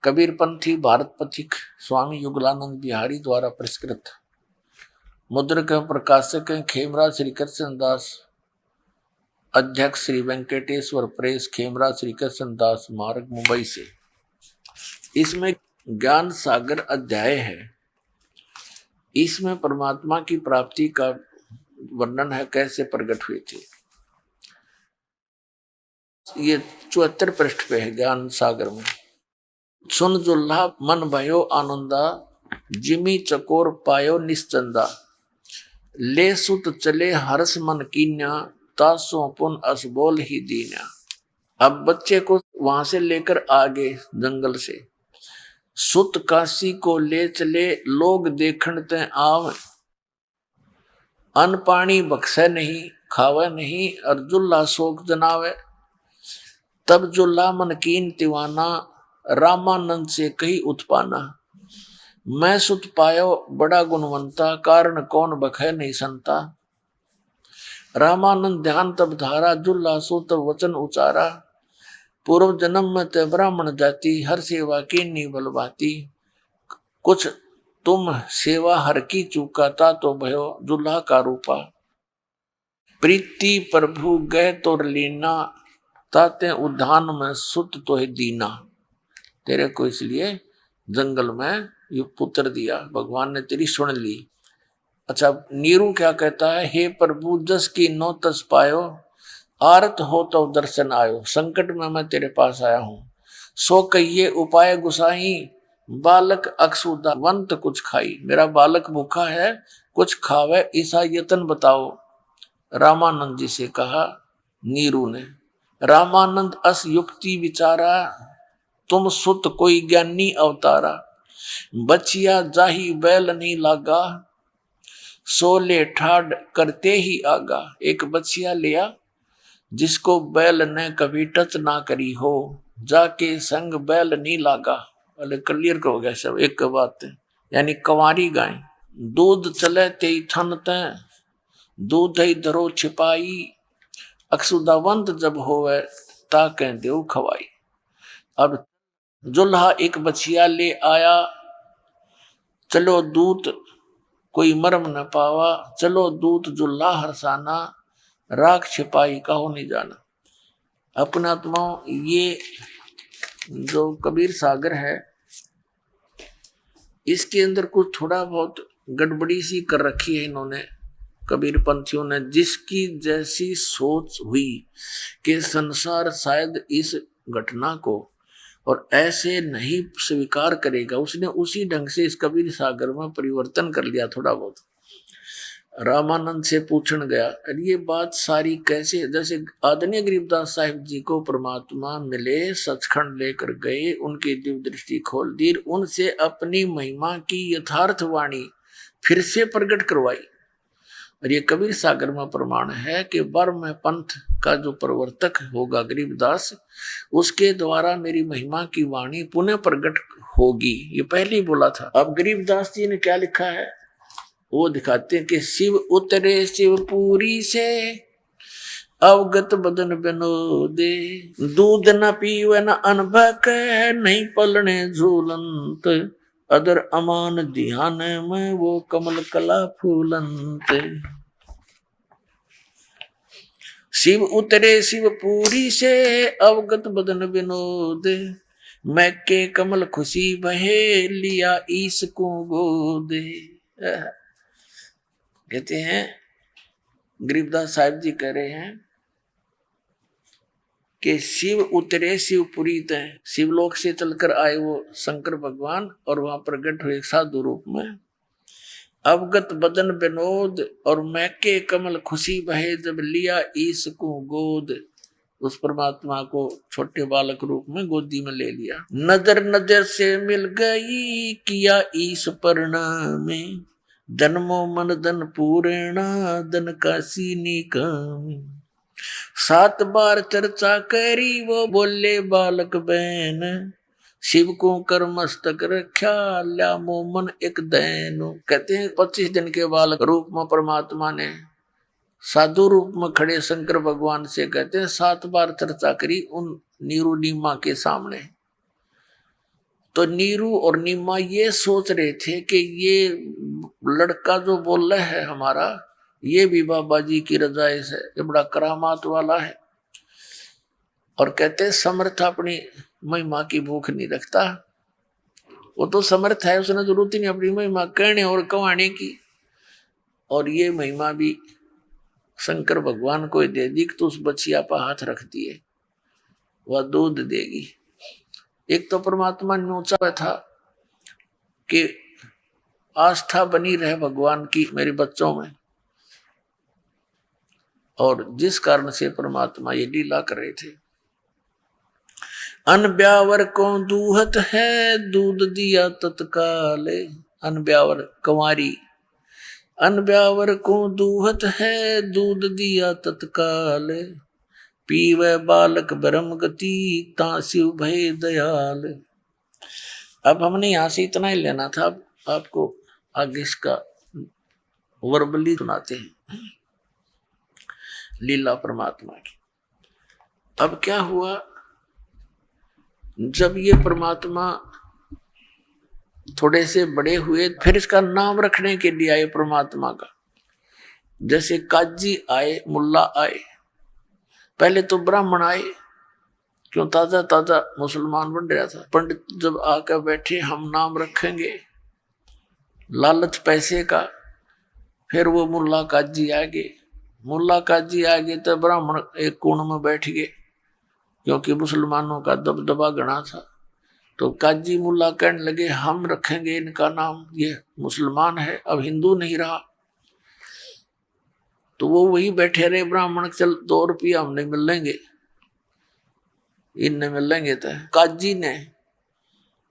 कबीरपंथी भारत पथिक स्वामी युगलानंद बिहारी द्वारा परिष्कृत। मुद्रक एवं प्रकाशक हैं खेमराज श्री कृष्ण दास, अध्यक्ष श्री वेंकटेश्वर प्रेस, खेमराज श्री कृष्ण दास मार्ग, मुंबई से। इसमें ज्ञान सागर अध्याय है। इसमें परमात्मा की प्राप्ति का वर्णन है, कैसे प्रकट हुए थे। ये 74 पृष्ठ पे है ज्ञान सागर में। सुन जुल्हा मन भयो आनंदा, जिमी चकोर पायो निश्चंदा, ले सुत चले हर्ष मन कीन्या, तासो पुन असबोल ही दीन्या। अब बच्चे को वहां से लेकर आगे जंगल से सुत काशी को ले चले, लोग देखण ते आव, अन्न पानी बख्शे नहीं, खावे नहीं, और जुल्ला शोक जनावे। तब जुल्ला मन कीन दीवाना, रामानंद से कही उत्पाना, मैं सुत पायो बड़ा गुणवंता, कारण कौन बखे नहीं संता। रामानंद ध्यान तब धारा, जुल्ला सो तब वचन उचारा, पूर्व जन्म में ते ब्राह्मण जाति, हर सेवा की नी बलवाती, कुछ तुम सेवा हर की चूकाता, तो भयो जुल्हा का रूपा। प्रीति प्रभु गए तोर लीना, ताते उद्यान में सुत तो है दीना। तेरे को इसलिए जंगल में ये पुत्र दिया, भगवान ने तेरी सुन ली। अच्छा, नीरू क्या कहता है, हे प्रभु जस की नो तस पायो, आरत हो तो दर्शन आयो। संकट में मैं तेरे पास आया हूं, सो कहिए उपाय गुसाई, बालक अक्षुदावंत कुछ खाई। मेरा बालक भूखा है, कुछ खावे ऐसा यतन बताओ। रामानंद जी से कहा नीरू ने। रामानंद अस युक्ति विचारा, तुम सुत कोई ज्ञानी अवतारा। बचिया जाही बैल नहीं लागा, सोले ठाड करते ही आगा। एक बचिया लिया जिसको बैल ने कभी टच ना करी हो, जाके संग बैल नहीं लागा। बोले क्लियर हो गया सब एक बात है, यानी कंवारी गाय। दूध चले ते थन ते, दूध ही धरो छिपाई, अक्षुदावंत जब होवे ताके देव खवाई। अब जुल्हा एक बछिया ले आया, चलो दूत कोई मरम न पावा, चलो दूत जुल्हा हरसाना, राख छिपाई कहो नहीं जाना। अपना आत्माओं, ये जो कबीर सागर है, इसके अंदर कुछ थोड़ा बहुत गड़बड़ी सी कर रखी है इन्होंने, कबीर पंथियों ने, जिसकी जैसी सोच हुई कि संसार शायद इस घटना को और ऐसे नहीं स्वीकार करेगा, उसने उसी ढंग से इस कबीर सागर में परिवर्तन कर लिया थोड़ा बहुत। रामानंद से पूछन गया, अरे ये बात सारी कैसे, जैसे आदरणीय गरीबदास साहिब जी को परमात्मा मिले, सचखंड लेकर गए, उनकी दिव्य दृष्टि खोल दी, उनसे अपनी महिमा की यथार्थ वाणी फिर से प्रकट करवाई। और ये कबीर सागर में प्रमाण है कि बर्म पंथ का जो प्रवर्तक होगा गरीबदास, उसके द्वारा मेरी महिमा की वाणी पुनः प्रकट होगी। ये पहले ही बोला था। अब गरीबदास जी ने क्या लिखा है वो दिखाते हैं कि शिव उतरे शिवपुरी से, अवगत बदन विनोदे, दूध न पीवे न अनभक, नहीं पलने झूलंत, अदर अमान ध्यान में वो कमल कला फूलंत। शिव उतरे शिवपुरी से, अवगत बदन विनोद, मैं के कमल खुशी बहे, लिया ईश को गोदे। कहते हैं गरीबदास साहिब जी कह रहे हैं कि शिव उतरे शिवपुरी तय, शिवलोक से चलकर आए वो शंकर भगवान और वहां प्रकट हुए साधु रूप में। अवगत बदन विनोद और मैके कमल खुशी बहे, जब लिया ईश को गोद, उस परमात्मा को छोटे बालक रूप में गोदी में ले लिया। नजर नजर से मिल गई, किया ईश परिणामे, जन्मो मन धन पूर्णा, धन काशी निकामी। 7 बार चर्चा करी, वो बोले बालक बहन, शिव को कर मस्तक रख्या, ल्या मोमन एक दैन। कहते हैं 25 दिन के बालक रूप में परमात्मा ने साधु रूप में खड़े शंकर भगवान से कहते हैं 7 बार चर्चा करी उन नीरू नीमा के सामने। तो नीरू और नीमा ये सोच रहे थे कि ये लड़का जो बोल रहा है हमारा, ये भी बाबा जी की रजाई से, ये बड़ा करामात वाला है। और कहते समर्थ अपनी महिमा की भूख नहीं रखता, वो तो समर्थ है, उसने जरूरत ही नहीं अपनी महिमा कहने और कवाने की। और ये महिमा भी शंकर भगवान को दे दी कि तो उस बछिया पर हाथ रख दिए, वह दूध देगी। एक तो परमात्मा ने ऊंचा था कि आस्था बनी रहे भगवान की मेरे बच्चों में, और जिस कारण से परमात्मा ये लीला कर रहे थे। अन ब्यावर को दूहत है दूध दिया तत्काल, अन ब्यावर कंवारी, अन ब्यावर को दूहत है दूध दिया तत्काल, पीवे बालक ब्रह्म गति तासिव भय दयाल। अब हमने यहां से इतना ही लेना था, अब आपको आगे इसका वर्बली सुनाते हैं लीला परमात्मा की। अब क्या हुआ, जब ये परमात्मा थोड़े से बड़े हुए, फिर इसका नाम रखने के लिए आए परमात्मा का। जैसे काजी आए, मुल्ला आए, पहले तो ब्राह्मण आए, क्यों ताजा ताजा मुसलमान बन रहा था। पंडित जब आकर बैठे हम नाम रखेंगे, लालच पैसे का, फिर वो मुल्ला काजी आ गए। मुल्ला काजी आ गए तो ब्राह्मण एक कोण में बैठ गए, क्योंकि मुसलमानों का दबदबा घना था। तो काजी मुल्ला कहने लगे हम रखेंगे इनका नाम, ये मुसलमान है, अब हिंदू नहीं रहा। तो वो वही बैठे रहे ब्राह्मण, चल 2 रुपया हमने मिल लेंगे, इनने मिल लेंगे। तो काजी ने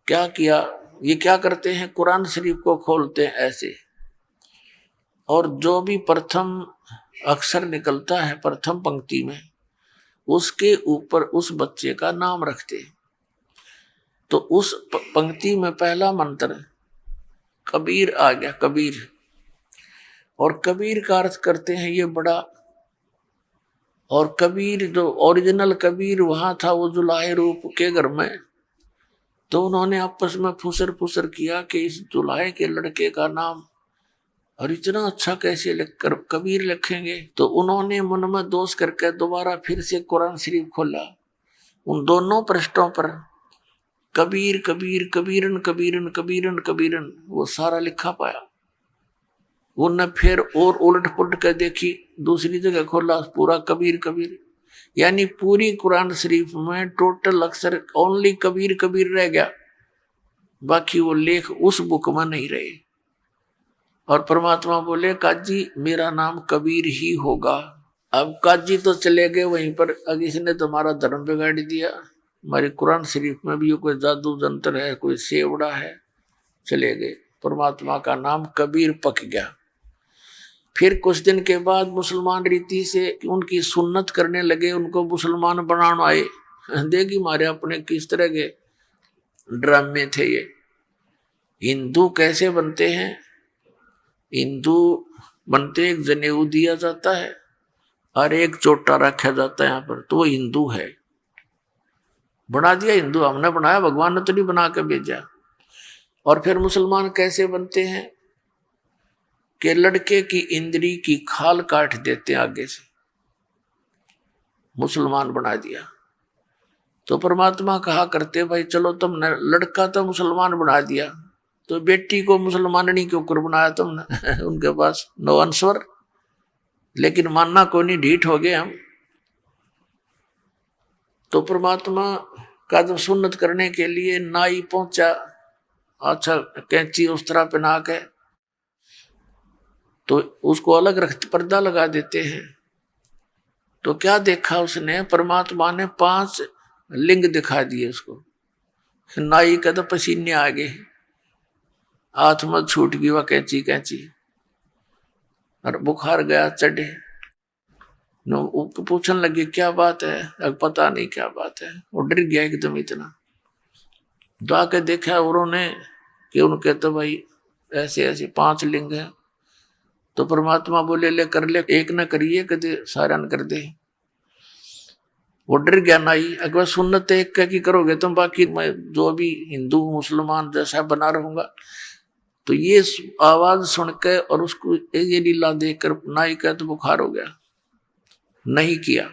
क्या किया, ये क्या करते हैं, कुरान शरीफ को खोलते हैं ऐसे, और जो भी प्रथम अक्षर निकलता है प्रथम पंक्ति में, उसके ऊपर उस बच्चे का नाम रखते। तो उस पंक्ति में पहला मंत्र कबीर आ गया, कबीर। और कबीर का अर्थ करते हैं ये बड़ा। और कबीर जो ओरिजिनल कबीर वहां था वो जुलाहे रूप के घर में, तो उन्होंने आपस में फुसर फुसर किया कि इस जुलाहे के लड़के का नाम और इतना अच्छा कैसे लिखकर कबीर लिखेंगे। तो उन्होंने मन में दोष करके दोबारा फिर से कुरान शरीफ खोला, उन दोनों पृष्ठों पर कबीर कबीर कबीरन कबीरन कबीरन कबीरन वो सारा लिखा पाया। उनने फिर और उलट पुलट कर देखी, दूसरी जगह खोला, पूरा कबीर कबीर, यानी पूरी कुरान शरीफ में टोटल अक्षर ओनली कबीर कबीर रह गया, बाकी वो लेख उस बुक में नहीं रहे। और परमात्मा बोले काजी मेरा नाम कबीर ही होगा। अब काजी तो चले गए वहीं पर, अगर इसने तुम्हारा धर्म बिगाड़ दिया, हमारे कुरान शरीफ में भी कोई जादू जंतर है, कोई सेवड़ा है, चले गए। परमात्मा का नाम कबीर पक गया। फिर कुछ दिन के बाद मुसलमान रीति से उनकी सुन्नत करने लगे, उनको मुसलमान बनाना आए। देखी मारे अपने किस तरह के ड्रामे थे ये। हिंदू कैसे बनते हैं, हिंदू बनते एक जनेऊ दिया जाता है और एक चोटा रखा जाता है यहाँ पर, तो वो हिंदू है। बना दिया हिंदू, हमने बनाया, भगवान ने तो नहीं बना के भेजा। और फिर मुसलमान कैसे बनते हैं कि लड़के की इंद्री की खाल काट देते आगे से, मुसलमान बना दिया। तो परमात्मा कहा करते भाई चलो तुमने लड़का तो मुसलमान बना दिया, तो बेटी को मुसलमाननी के ऊपर बनाया तुमने उनके पास 9 अंस्वर, लेकिन मानना को नहीं, ढीठ हो गए हम। तो परमात्मा का जो सुन्नत करने के लिए नाई पहुंचा, अच्छा कैंची उस तरह पहना के, तो उसको अलग रख पर्दा लगा देते हैं। तो क्या देखा उसने, परमात्मा ने 5 लिंग दिखा दिए उसको। नाई का तो पसीने आ गए, हाथ में छूट गई वह कैंची कैंची, और बुखार गया चढ़े। पूछने लगे क्या बात है, अब पता नहीं क्या बात है, वो डर गया एकदम इतना। तो आके देखा उन्होंने कि उनके तो भाई ऐसे ऐसे 5 लिंग हैं। तो परमात्मा बोले ले कर ले, एक न करिए कदे सारा न कर दे। वो डर गया नाई, अगर सुन्नत एक की करोगे तुम, बाकी मैं जो भी हिंदू मुसलमान जैसा बना रहूंगा। तो ये आवाज सुन के और उसको ये लीला देखकर नाई का तो बुखार हो गया, नहीं किया।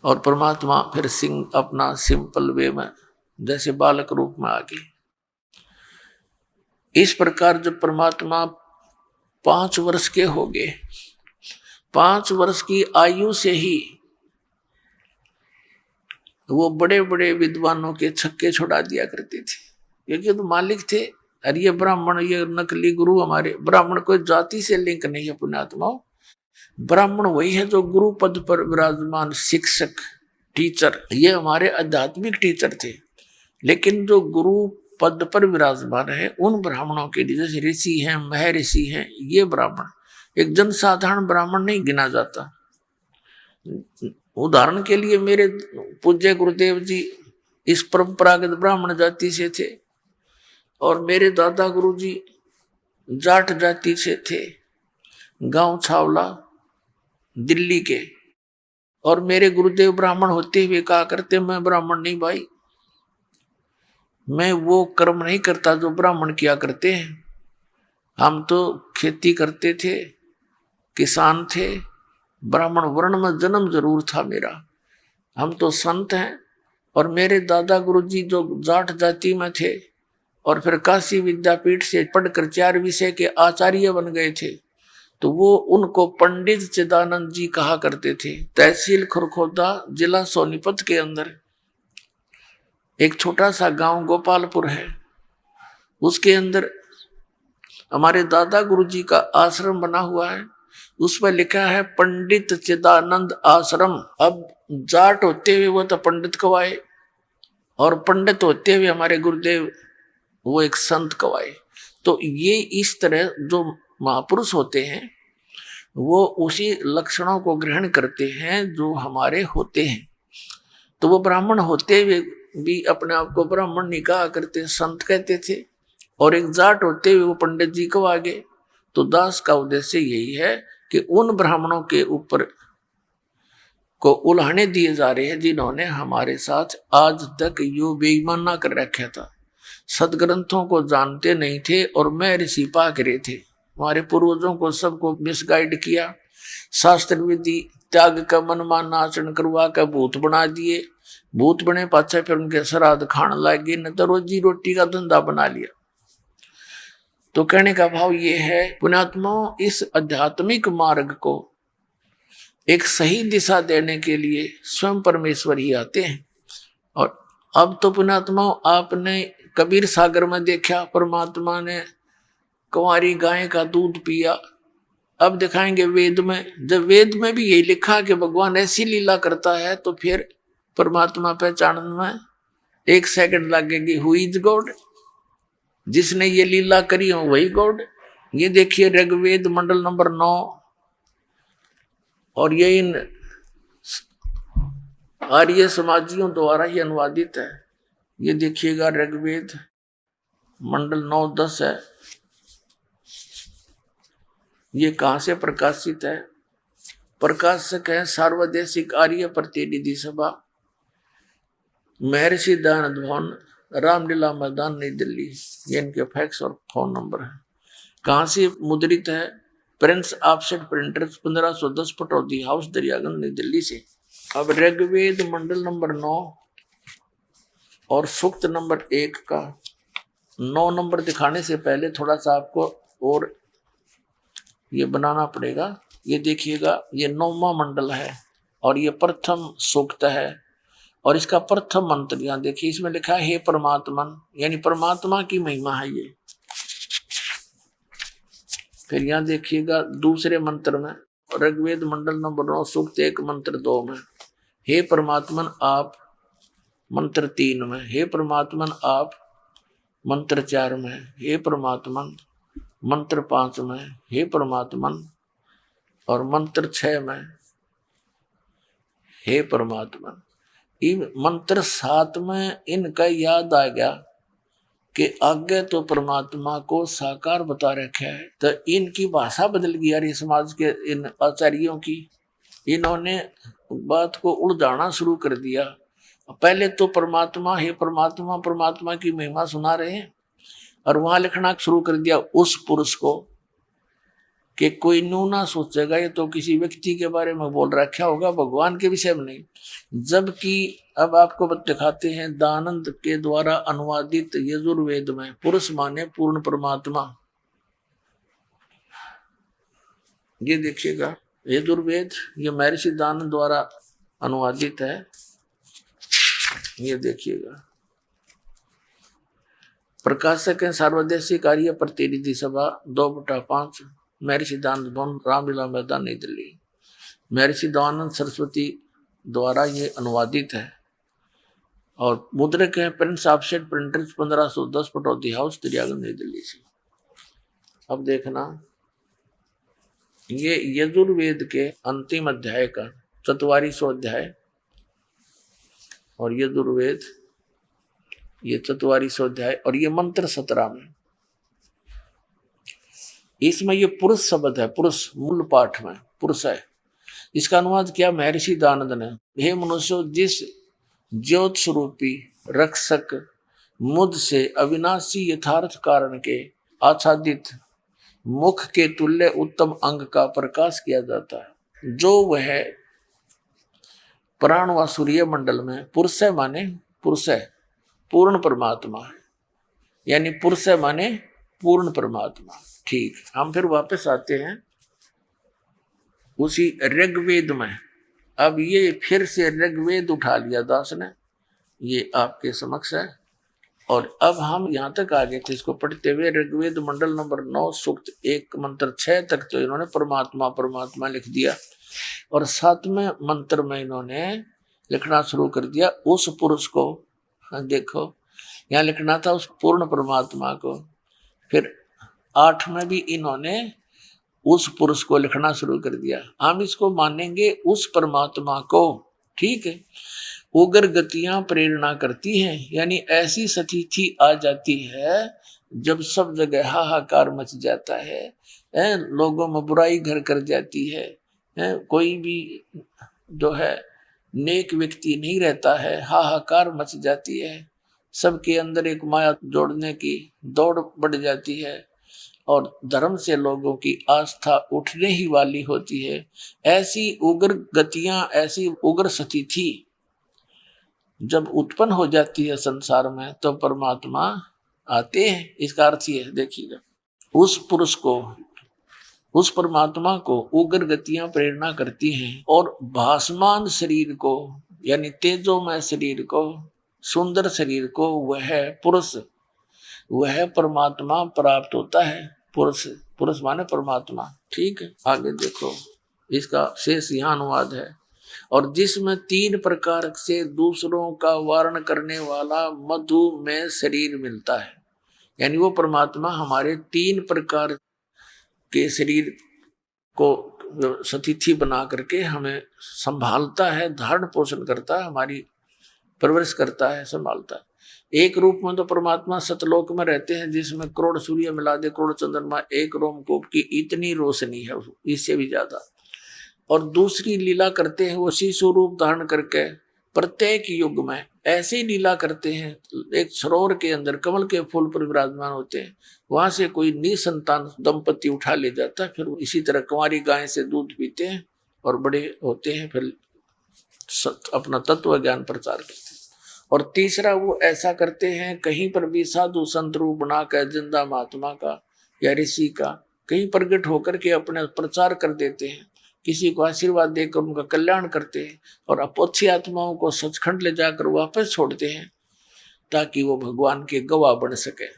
और परमात्मा फिर सिंह अपना सिंपल वे में जैसे बालक रूप में आ गए। इस प्रकार जब परमात्मा 5 वर्ष के हो गए, 5 वर्ष की आयु से ही वो बड़े बड़े विद्वानों के छक्के छुड़ा दिया करते थे, क्योंकि तो मालिक थे। अरे ये ब्राह्मण, ये नकली गुरु हमारे, ब्राह्मण कोई जाति से लिंक नहीं है पुण्यात्माओं। ब्राह्मण वही है जो गुरु पद पर विराजमान शिक्षक, टीचर, ये हमारे आध्यात्मिक टीचर थे। लेकिन जो गुरु पद पर विराजमान है उन ब्राह्मणों के लिए, जैसे ऋषि हैं, महर्षि हैं, ये ब्राह्मण, एक जनसाधारण ब्राह्मण नहीं गिना जाता। उदाहरण के लिए मेरे पूज्य गुरुदेव जी इस परंपरागत ब्राह्मण जाति से थे, और मेरे दादा गुरु जी जाट जाति से थे, गांव छावला दिल्ली के। और मेरे गुरुदेव ब्राह्मण होते हुए कहा करते, मैं ब्राह्मण नहीं भाई, मैं वो कर्म नहीं करता जो ब्राह्मण किया करते हैं। हम तो खेती करते थे, किसान थे, ब्राह्मण वर्ण में जन्म जरूर था मेरा। हम तो संत हैं। और मेरे दादा गुरुजी जो जाट जाति में थे और फिर काशी विद्यापीठ से पढ़कर 4 विषय के आचार्य बन गए थे, तो वो उनको पंडित चिदानंद जी कहा करते थे। तहसील खुरखोदा, जिला सोनीपत के अंदर एक छोटा सा गांव गोपालपुर है, उसके अंदर हमारे दादा गुरुजी का आश्रम बना हुआ है। उस पर लिखा है पंडित चिदानंद आश्रम। अब जाट होते हुए वो तो पंडित कवाए, और पंडित होते हुए हमारे गुरुदेव वो एक संत कवाए। तो ये इस तरह जो महापुरुष होते हैं वो उसी लक्षणों को ग्रहण करते हैं जो हमारे होते हैं। तो वो ब्राह्मण होते हुए भी अपने आप को ब्राह्मण नहीं कहा करते, संत कहते थे। और एक जाट होते हुए वो पंडित जी को आगे। तो दास का उद्देश्य यही है कि उन ब्राह्मणों के ऊपर को उल्हाने दिए जा रहे हैं जिन्होंने हमारे साथ आज तक यो बेईमाना कर रखा था, सदग्रंथों को जानते नहीं थे और मैं ऋषि पाक रहे थे। हमारे पूर्वजों को सबको मिसगाइड किया, शास्त्र विधि त्याग का मनमाना आचरण करवा कर भूत बना दिए। भूत बने पाछे फिर उनके श्राद्ध खान लगे, न तो रोजी रोटी का धंधा बना लिया। तो कहने का भाव ये है पुण्यात्माओं, इस आध्यात्मिक मार्ग को एक सही दिशा देने के लिए स्वयं परमेश्वर ही आते हैं। और अब तो पुण्यात्माओं आपने कबीर सागर में देखा, परमात्मा ने कुंवारी गाय का दूध पिया। अब दिखाएंगे वेद में, जब वेद में भी यही लिखा कि भगवान ऐसी लीला करता है तो फिर परमात्मा पहचानने में 1 सेकंड लगेगी। Who is God? जिसने ये लीला करी हो वही गॉड। ये देखिए ऋग्वेद मंडल नंबर 9, और ये इन आर्य समाजियों द्वारा ही अनुवादित है। ये देखिएगा ऋग्वेद मंडल 9-10 है। ये कहाँ से प्रकाशित है? प्रकाशक है सार्वदेशिक आर्य प्रतिनिधि सभा, महर्षि दयानंद भवन, रामलीला मैदान, नई दिल्ली। ये इनके फैक्स और फोन नंबर है। कहाँ से मुद्रित है? Prince offset printers, 1510 Pataudi house, Daryaganj, नई दिल्ली से। अब ऋग्वेद मंडल नंबर 9 और सूक्त नंबर 1 का 9 नंबर दिखाने से पहले थोड़ा सा आपको और ये बनाना पड़ेगा। ये देखिएगा, ये 9वां मंडल है और ये प्रथम सूक्त है और इसका प्रथम मंत्र यहाँ देखिए, इसमें लिखा है हे परमात्मन, यानी परमात्मा की महिमा है ये। फिर यहाँ देखिएगा दूसरे मंत्र में, ऋग्वेद मंडल नंबर 9 सूक्त 1 मंत्र 2 में हे परमात्मन आप, मंत्र 3 में हे परमात्मन आप, मंत्र 4 में हे परमात्मन, मंत्र 5 में हे परमात्मन, और मंत्र 6 में हे परमात्मन। इन मंत्र 7 में इनका याद आ गया कि आगे तो परमात्मा को साकार बता रखा है, तो इनकी भाषा बदल गई यार समाज के इन आचार्यों की। इन्होंने बात को उलझाना शुरू कर दिया। पहले तो परमात्मा हे परमात्मा, परमात्मा की महिमा सुना रहे हैं, और वहां लिखना शुरू कर दिया उस पुरुष को कि कोई न्यू ना सोचेगा ये तो किसी व्यक्ति के बारे में बोल रखा होगा, भगवान के विषय में नहीं। जबकि अब आपको दिखाते हैं दानंद के द्वारा अनुवादित यजुर्वेद में पुरुष माने पूर्ण परमात्मा। ये देखिएगा यजुर्वेद, ये महर्षि दानंद द्वारा अनुवादित है। ये देखिएगा, प्रकाशक है सार्वदेशिक कार्य प्रतिनिधि सभा 2/5, महर्षि दानंद भवन, रामलीला मैदान, नई दिल्ली। महर्षि दयानंद सरस्वती द्वारा ये अनुवादित है और मुद्रक है Prince offset printers 1510 Pataudi house, Daryaganj, नई दिल्ली से। अब देखना, ये यजुर्वेद के अंतिम अध्याय का 44वां अध्याय, और यजुर्वेद ये 44वां अध्याय, और ये मंत्र 17 में। इसमें ये पुरुष शब्द है, पुरुष मूल पाठ में पुरुष है। इसका अनुवाद किया महर्षि दानंद ने। हे मनुष्य, जिस ज्योत स्वरूपी रक्षक मुझ से अविनाशी यथार्थ कारण के आच्छादित मुख के तुल्य उत्तम अंग का प्रकाश किया जाता है, जो वह प्राण व सूर्य मंडल में पुरुष है माने पुरुष है, पूर्ण परमात्मा है, यानी पुरुष है माने पूर्ण परमात्मा। ठीक, हम फिर वापस आते हैं उसी ऋग्वेद में। अब ये फिर से ऋग्वेद उठा लिया दास ने, ये आपके समक्ष है। और अब हम यहाँ तक आ गए थे इसको पढ़ते हुए, ऋग्वेद मंडल नंबर 9 सूक्त 1 मंत्र 6 तक तो इन्होंने परमात्मा परमात्मा लिख दिया, और 7वें मंत्र में इन्होंने लिखना शुरू कर दिया उस पुरुष को। देखो यहाँ लिखना था उस पूर्ण परमात्मा को, फिर 8 में भी इन्होंने उस पुरुष को लिखना शुरू कर दिया। हम इसको मानेंगे उस परमात्मा को, ठीक है। उग्र गतियां प्रेरणा करती हैं, यानी ऐसी स्थिति आ जाती है जब सब जगह हाहाकार मच जाता है, लोगों में बुराई घर कर जाती है, कोई भी जो है नेक व्यक्ति नहीं रहता है, हाहाकार मच जाती है, सबके अंदर एक माया जोड़ने की दौड़ बढ़ जाती है और धर्म से लोगों की आस्था उठने ही वाली होती है। ऐसी उग्र गतियां, ऐसी उग्र स्थिति जब उत्पन्न हो जाती है संसार में, तो परमात्मा आते हैं। इसका अर्थ ये है, देखिएगा, उस पुरुष को, उस परमात्मा को उग्र गतियां प्रेरणा करती हैं और भासमान शरीर को, यानी तेजोमय शरीर को, सुंदर शरीर को वह पुरुष, वह परमात्मा प्राप्त होता है। पुरुष, पुरुष माने परमात्मा, ठीक है। आगे देखो, इसका शेष यहाँ अनुवाद है। और जिसमें 3 प्रकार से दूसरों का वारण करने वाला मधुमेह शरीर मिलता है, यानी वो परमात्मा हमारे 3 प्रकार के शरीर को स्थिति बना करके हमें संभालता है, धारण पोषण करता है, हमारी परवरिश करता है, संभालता है। एक रूप में तो परमात्मा सतलोक में रहते हैं, जिसमें करोड़ सूर्य मिला दे, करोड़ चंद्रमा, एक रोमकूप की इतनी रोशनी है, इससे भी ज्यादा। और दूसरी लीला करते हैं वो शिशु रूप धारण करके प्रत्येक युग में ऐसे लीला करते हैं। एक सरोवर के अंदर कमल के फूल पर विराजमान होते हैं, वहां से कोई निसंतान दंपति उठा ले जाता है, फिर इसी तरह कुंवारी गाय से दूध पीते हैं और बड़े होते हैं, फिर अपना तत्व ज्ञान प्रचार करते हैं। और तीसरा वो ऐसा करते हैं, कहीं पर भी साधु संत रूप बनाकर जिंदा महात्मा का या ऋषि का कहीं प्रकट होकर के अपने प्रचार कर देते हैं, किसी को आशीर्वाद देकर उनका कल्याण करते हैं और अपोक्षी आत्माओं को सचखंड ले जाकर वापस छोड़ते हैं ताकि वो भगवान के गवाह बन सके।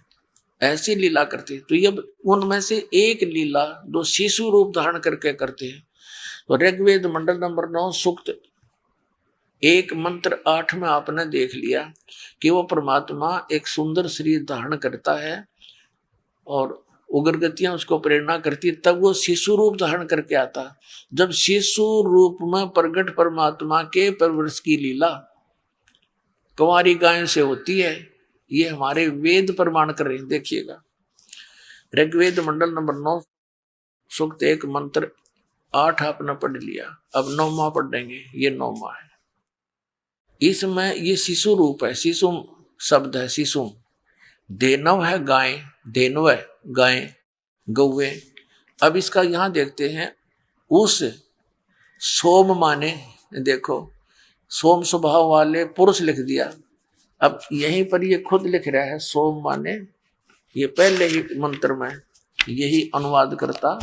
ऐसी लीला करते हैं। तो ये उनमें से एक लीला जो शिशु रूप धारण करके करते हैं, तो ऋग्वेद मंडल नंबर 9 सूक्त 1 मंत्र 8 में आपने देख लिया कि वो परमात्मा एक सुंदर शरीर धारण करता है और उग्र गतियां उसको प्रेरणा करती, तब वो शिशु रूप धारण करके आता। जब शिशु रूप में प्रगट परमात्मा के परवरिश की लीला कुंवारी गायों से होती है, ये हमारे वेद प्रमाण कर रहे हैं। देखिएगा, ऋग्वेद मंडल नंबर 9 सूक्त 1 मंत्र 8 आपने पढ़ लिया, अब 9वां पढ़ेंगे। ये 9वां है, इसमें ये शिशु रूप है, शिशु शब्द है, शिशु। धेनव है गाय, धेनव है गाय, गौवे, अब इसका यहां देखते हैं, उस सोम माने, देखो सोम स्वभाव वाले पुरुष लिख दिया। अब यहीं पर ये खुद लिख रहा है सोम माने, ये पहले ही मंत्र में यही अनुवाद करता,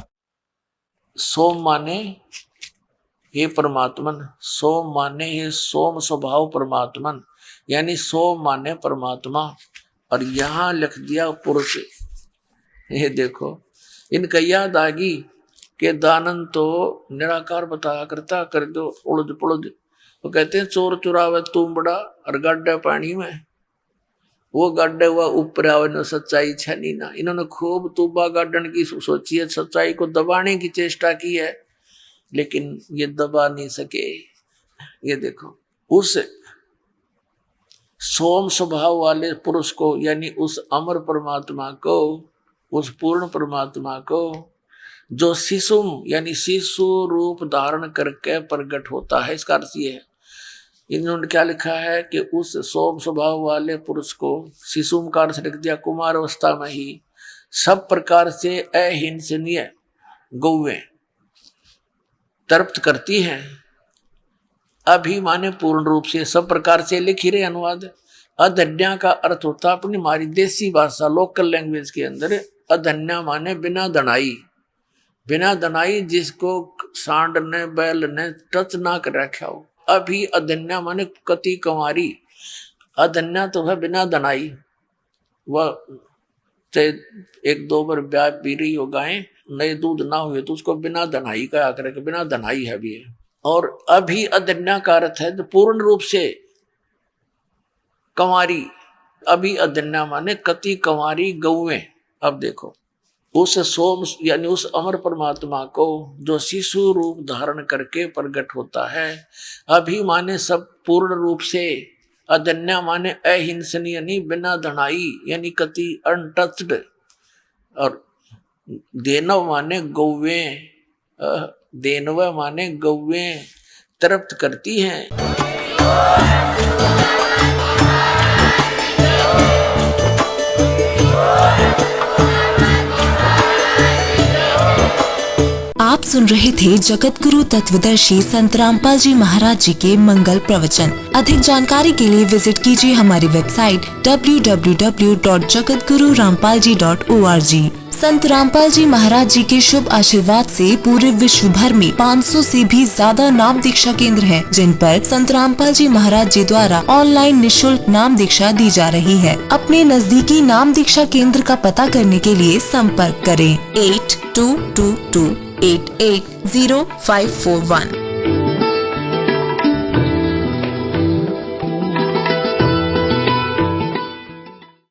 सोम माने हे परमात्मन, सोम माने हे सोम स्वभाव परमात्मन, यानी सोम माने परमात्मा, और यहां लिख दिया पुरुष। ये देखो इनका याद आ गई कि दानन तो निराकार बताया करता, कर दो उड़द पुड़द। वो कहते हैं चोर चुरावे तुम बड़ा और गड्ढे पानी में, वो गड्ढे हुआ ऊपर आवे न सच्चाई छनी ना। इन्होंने खूब तूबा गार्डन की सोची है, सच्चाई को दबाने की चेष्टा की है, लेकिन ये दबा नहीं सके। ये देखो उस सोम स्वभाव वाले पुरुष को, यानी उस अमर परमात्मा को, उस पूर्ण परमात्मा को, जो शिशुम यानी शिशु रूप धारण करके प्रकट होता है। इसका अर्थ ये है, इन्होंने क्या लिखा है कि उस सोम स्वभाव वाले पुरुष को शिशुम का अर्थ लिख दिया कुमार अवस्था में ही सब प्रकार से अहिंसनीय गौवें तृप्त करती हैं। अभी माने पूर्ण रूप से, सब प्रकार से लिख ही रहे अनुवाद। अधन्या का अर्थ होता अपनी हमारी देसी भाषा लोकल लैंग्वेज के अंदर, अधन्या माने बिना दनाई, बिना दनाई जिसको सांड ने बैल ने टच ना कर रखा हो। अभी अधन्या माने कति कंवारी, अधन्या तो है बिना दनाई, वह चाहे एक दो बार ब्याह पी रही हो गाय, नए दूध ना हुए तो उसको बिना दनाई का आकर के बिना दनाई है भी है। और अभी अधन्या का अर्थ है पूर्ण रूप से कंवारी, अभी अधन्या माने कति कंवारी गौवें। अब देखो उस सोम यानी उस अमर परमात्मा को जो शिशु रूप धारण करके प्रकट होता है, अभी माने सब पूर्ण रूप से, अधन्या माने अहिंसनीय यानी बिना दनाई यानी कति अनटच्ड, और देनव माने गौवें, देनव माने गौवें तृप्त करती हैं। आप सुन रहे थे जगत गुरु तत्वदर्शी संत रामपाल जी महाराज जी के मंगल प्रवचन। अधिक जानकारी के लिए विजिट कीजिए हमारी वेबसाइट www.jagatgururampalji.org। संत रामपाल जी महाराज जी के शुभ आशीर्वाद से पूरे विश्व भर में 500 से भी ज्यादा नाम दीक्षा केंद्र हैं, जिन पर संत रामपाल जी महाराज जी द्वारा ऑनलाइन निशुल्क नाम दीक्षा दी जा रही है। अपने नजदीकी नाम दीक्षा केंद्र का पता करने के लिए संपर्क करें 8222880541।